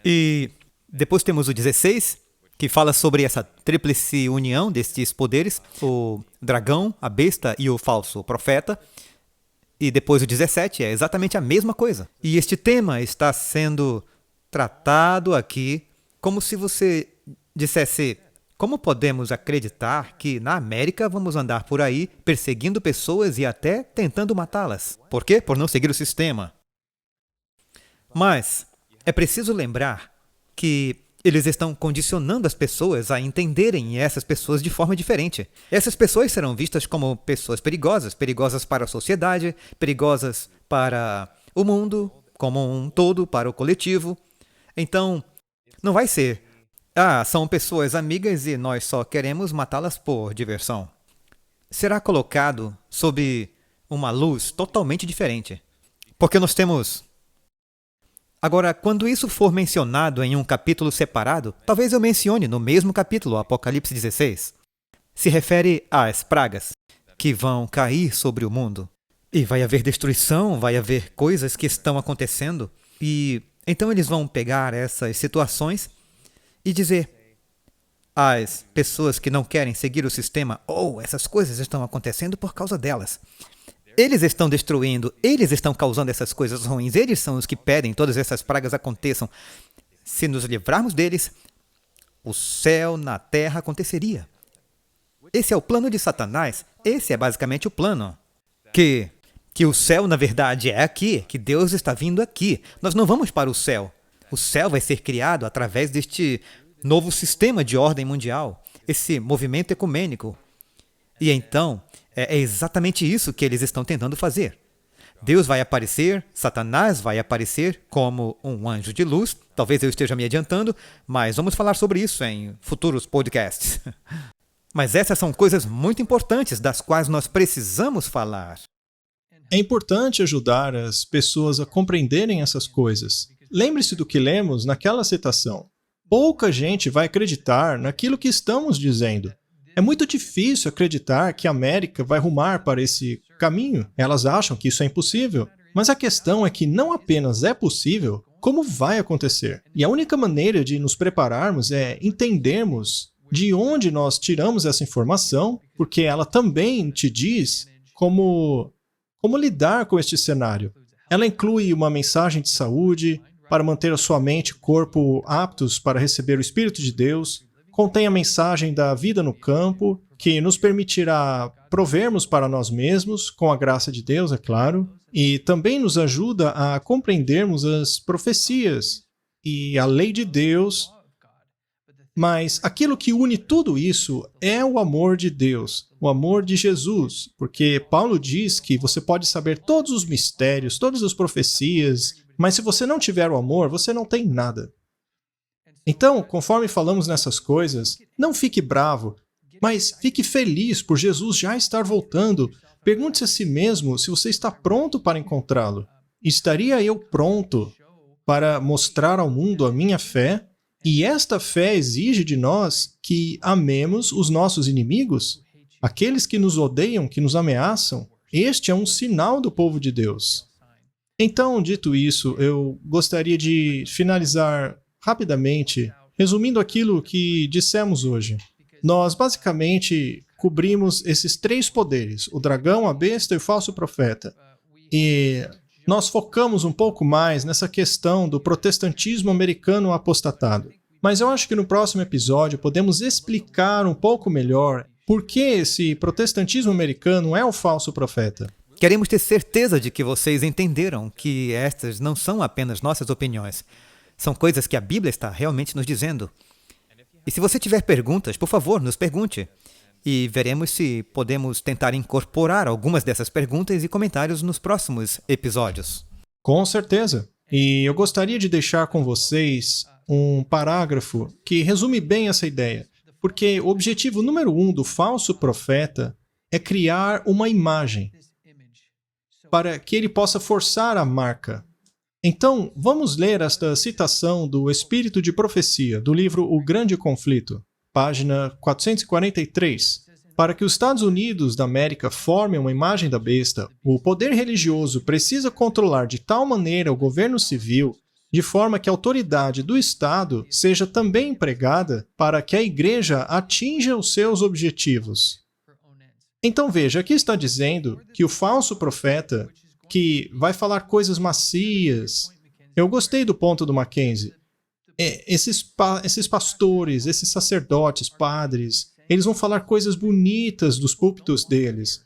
E depois temos o 16, que fala sobre essa tríplice união destes poderes, o dragão, a besta e o falso profeta. E depois o 17 é exatamente a mesma coisa. E este tema está sendo tratado aqui como se você dissesse: como podemos acreditar que na América vamos andar por aí perseguindo pessoas e até tentando matá-las? Por quê? Por não seguir o sistema. Mas é preciso lembrar que eles estão condicionando as pessoas a entenderem essas pessoas de forma diferente. Essas pessoas serão vistas como pessoas perigosas, perigosas para a sociedade, perigosas para o mundo como um todo, para o coletivo. Então, não vai ser: são pessoas amigas e nós só queremos matá-las por diversão. Será colocado sob uma luz totalmente diferente. Porque nós temos... Agora, quando isso for mencionado em um capítulo separado, talvez eu mencione no mesmo capítulo, Apocalipse 16. Se refere às pragas que vão cair sobre o mundo. E vai haver destruição, vai haver coisas que estão acontecendo. E então eles vão pegar essas situações e dizer às pessoas que não querem seguir o sistema: essas coisas estão acontecendo por causa delas. Eles estão destruindo, eles estão causando essas coisas ruins, eles são os que pedem todas essas pragas aconteçam. Se nos livrarmos deles, o céu na terra aconteceria. Esse é o plano de Satanás, esse é basicamente o plano. Que que o céu, na verdade, é aqui, que Deus está vindo aqui. Nós não vamos para o céu. O céu vai ser criado através deste novo sistema de ordem mundial, esse movimento ecumênico. E então, é exatamente isso que eles estão tentando fazer. Deus vai aparecer, Satanás vai aparecer como um anjo de luz. Talvez eu esteja me adiantando, mas vamos falar sobre isso em futuros podcasts. Mas essas são coisas muito importantes das quais nós precisamos falar. É importante ajudar as pessoas a compreenderem essas coisas. Lembre-se do que lemos naquela citação. Pouca gente vai acreditar naquilo que estamos dizendo. É muito difícil acreditar que a América vai rumar para esse caminho. Elas acham que isso é impossível. Mas a questão é que não apenas é possível, como vai acontecer. E a única maneira de nos prepararmos é entendermos de onde nós tiramos essa informação, porque ela também te diz como lidar com este cenário. Ela inclui uma mensagem de saúde para manter a sua mente e corpo aptos para receber o Espírito de Deus. Contém a mensagem da vida no campo, que nos permitirá provermos para nós mesmos, com a graça de Deus, é claro, e também nos ajuda a compreendermos as profecias e a lei de Deus. Mas aquilo que une tudo isso é o amor de Deus, o amor de Jesus, porque Paulo diz que você pode saber todos os mistérios, todas as profecias, mas se você não tiver o amor, você não tem nada. Então, conforme falamos nessas coisas, não fique bravo, mas fique feliz por Jesus já estar voltando. Pergunte-se a si mesmo se você está pronto para encontrá-lo. Estaria eu pronto para mostrar ao mundo a minha fé? E esta fé exige de nós que amemos os nossos inimigos, aqueles que nos odeiam, que nos ameaçam. Este é um sinal do povo de Deus. Então, dito isso, eu gostaria de finalizar rapidamente, resumindo aquilo que dissemos hoje. Nós, basicamente, cobrimos esses três poderes, o dragão, a besta e o falso profeta. E nós focamos um pouco mais nessa questão do protestantismo americano apostatado. Mas eu acho que no próximo episódio podemos explicar um pouco melhor por que esse protestantismo americano é o falso profeta. Queremos ter certeza de que vocês entenderam que estas não são apenas nossas opiniões. São coisas que a Bíblia está realmente nos dizendo. E se você tiver perguntas, por favor, nos pergunte. E veremos se podemos tentar incorporar algumas dessas perguntas e comentários nos próximos episódios. Com certeza. E eu gostaria de deixar com vocês um parágrafo que resume bem essa ideia. Porque o objetivo número 1 do falso profeta é criar uma imagem para que ele possa forçar a marca. Então, vamos ler esta citação do Espírito de Profecia, do livro O Grande Conflito, página 443. Para que os Estados Unidos da América formem uma imagem da besta, o poder religioso precisa controlar de tal maneira o governo civil, de forma que a autoridade do Estado seja também empregada para que a Igreja atinja os seus objetivos. Então veja, aqui está dizendo que o falso profeta, que vai falar coisas macias. Eu gostei do ponto do Mackenzie. Esses pastores, esses sacerdotes, padres, eles vão falar coisas bonitas dos púlpitos deles.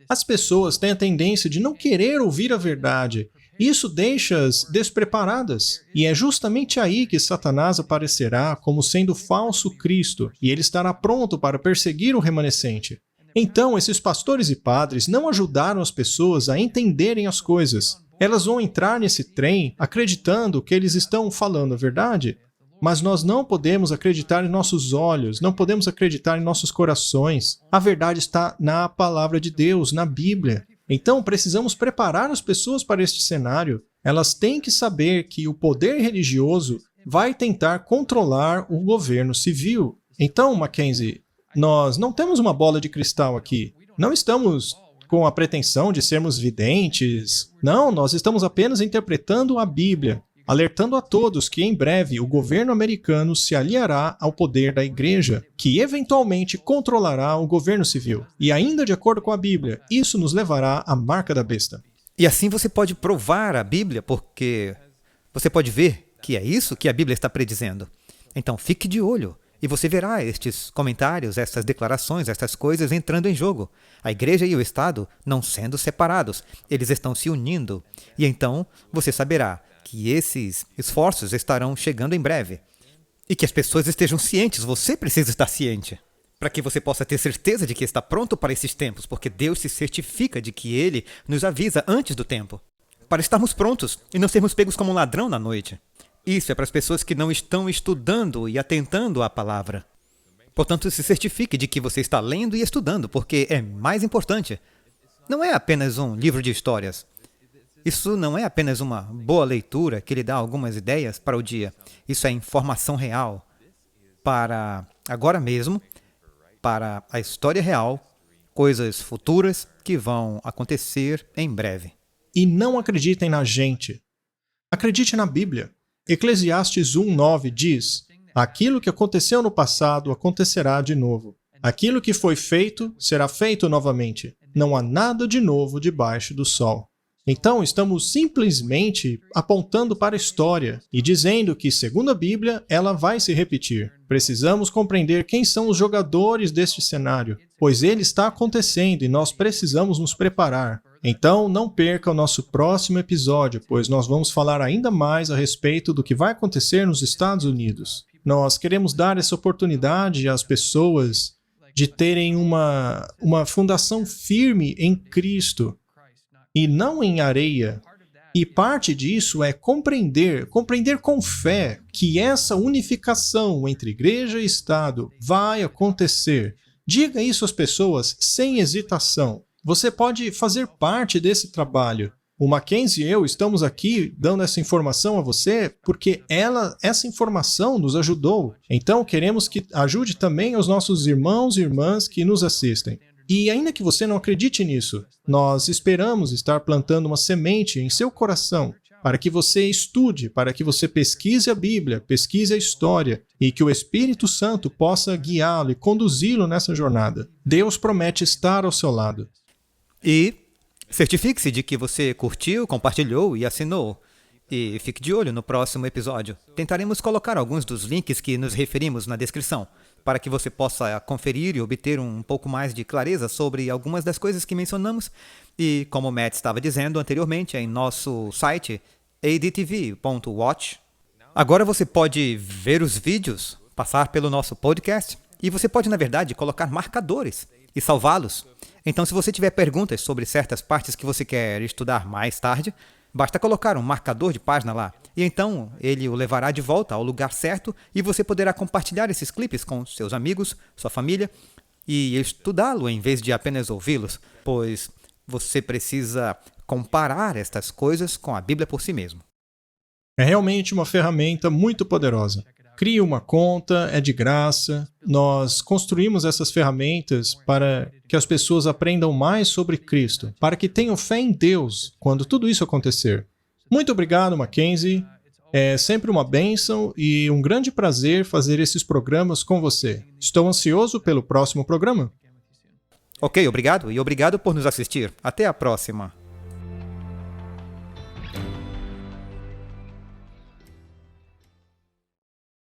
As pessoas têm a tendência de não querer ouvir a verdade. Isso deixa-as despreparadas. E é justamente aí que Satanás aparecerá como sendo o falso Cristo, e ele estará pronto para perseguir o remanescente. Então, esses pastores e padres não ajudaram as pessoas a entenderem as coisas. Elas vão entrar nesse trem acreditando que eles estão falando a verdade, mas nós não podemos acreditar em nossos olhos, não podemos acreditar em nossos corações. A verdade está na palavra de Deus, na Bíblia. Então, precisamos preparar as pessoas para este cenário. Elas têm que saber que o poder religioso vai tentar controlar o governo civil. Então, Mackenzie, nós não temos uma bola de cristal aqui. Não estamos com a pretensão de sermos videntes. Não, nós estamos apenas interpretando a Bíblia, alertando a todos que em breve o governo americano se aliará ao poder da Igreja, que eventualmente controlará o governo civil. E ainda de acordo com a Bíblia, isso nos levará à marca da besta. E assim você pode provar a Bíblia, porque você pode ver que é isso que a Bíblia está predizendo. Então fique de olho E você verá estes comentários, estas declarações, estas coisas entrando em jogo. A igreja e o Estado não sendo separados, eles estão se unindo. E então você saberá que esses esforços estarão chegando em breve. E que as pessoas estejam cientes, você precisa estar ciente. Para que você possa ter certeza de que está pronto para esses tempos, porque Deus se certifica de que Ele nos avisa antes do tempo. Para estarmos prontos e não sermos pegos como um ladrão na noite. Isso é para as pessoas que não estão estudando e atentando à palavra. Portanto, se certifique de que você está lendo e estudando, porque é mais importante. Não é apenas um livro de histórias. Isso não é apenas uma boa leitura que lhe dá algumas ideias para o dia. Isso é informação real para agora mesmo, para a história real, coisas futuras que vão acontecer em breve. E não acreditem na gente. Acredite na Bíblia. Eclesiastes 1:9 diz: aquilo que aconteceu no passado acontecerá de novo. Aquilo que foi feito será feito novamente. Não há nada de novo debaixo do sol. Então, estamos simplesmente apontando para a história e dizendo que, segundo a Bíblia, ela vai se repetir. Precisamos compreender quem são os jogadores deste cenário, pois ele está acontecendo e nós precisamos nos preparar. Então, não perca o nosso próximo episódio, pois nós vamos falar ainda mais a respeito do que vai acontecer nos Estados Unidos. Nós queremos dar essa oportunidade às pessoas de terem uma fundação firme em Cristo e não em areia. E parte disso é compreender com fé que essa unificação entre igreja e Estado vai acontecer. Diga isso às pessoas sem hesitação. Você pode fazer parte desse trabalho. O Mackenzie e eu estamos aqui dando essa informação a você porque essa informação nos ajudou. Então queremos que ajude também os nossos irmãos e irmãs que nos assistem. E ainda que você não acredite nisso, nós esperamos estar plantando uma semente em seu coração para que você estude, para que você pesquise a Bíblia, pesquise a história e que o Espírito Santo possa guiá-lo e conduzi-lo nessa jornada. Deus promete estar ao seu lado. E certifique-se de que você curtiu, compartilhou e assinou. E fique de olho no próximo episódio. Tentaremos colocar alguns dos links que nos referimos na descrição, para que você possa conferir e obter um pouco mais de clareza sobre algumas das coisas que mencionamos. E, como o Matt estava dizendo anteriormente, em nosso site, adtv.watch. Agora você pode ver os vídeos, passar pelo nosso podcast, e você pode, na verdade, colocar marcadores e salvá-los. Então, se você tiver perguntas sobre certas partes que você quer estudar mais tarde, basta colocar um marcador de página lá. E então, ele o levará de volta ao lugar certo e você poderá compartilhar esses clipes com seus amigos, sua família e estudá-lo em vez de apenas ouvi-los, pois você precisa comparar estas coisas com a Bíblia por si mesmo. É realmente uma ferramenta muito poderosa. Crie uma conta, é de graça. Nós construímos essas ferramentas para que as pessoas aprendam mais sobre Cristo, para que tenham fé em Deus quando tudo isso acontecer. Muito obrigado, Mackenzie. É sempre uma bênção e um grande prazer fazer esses programas com você. Estou ansioso pelo próximo programa. Ok, obrigado e obrigado por nos assistir. Até a próxima.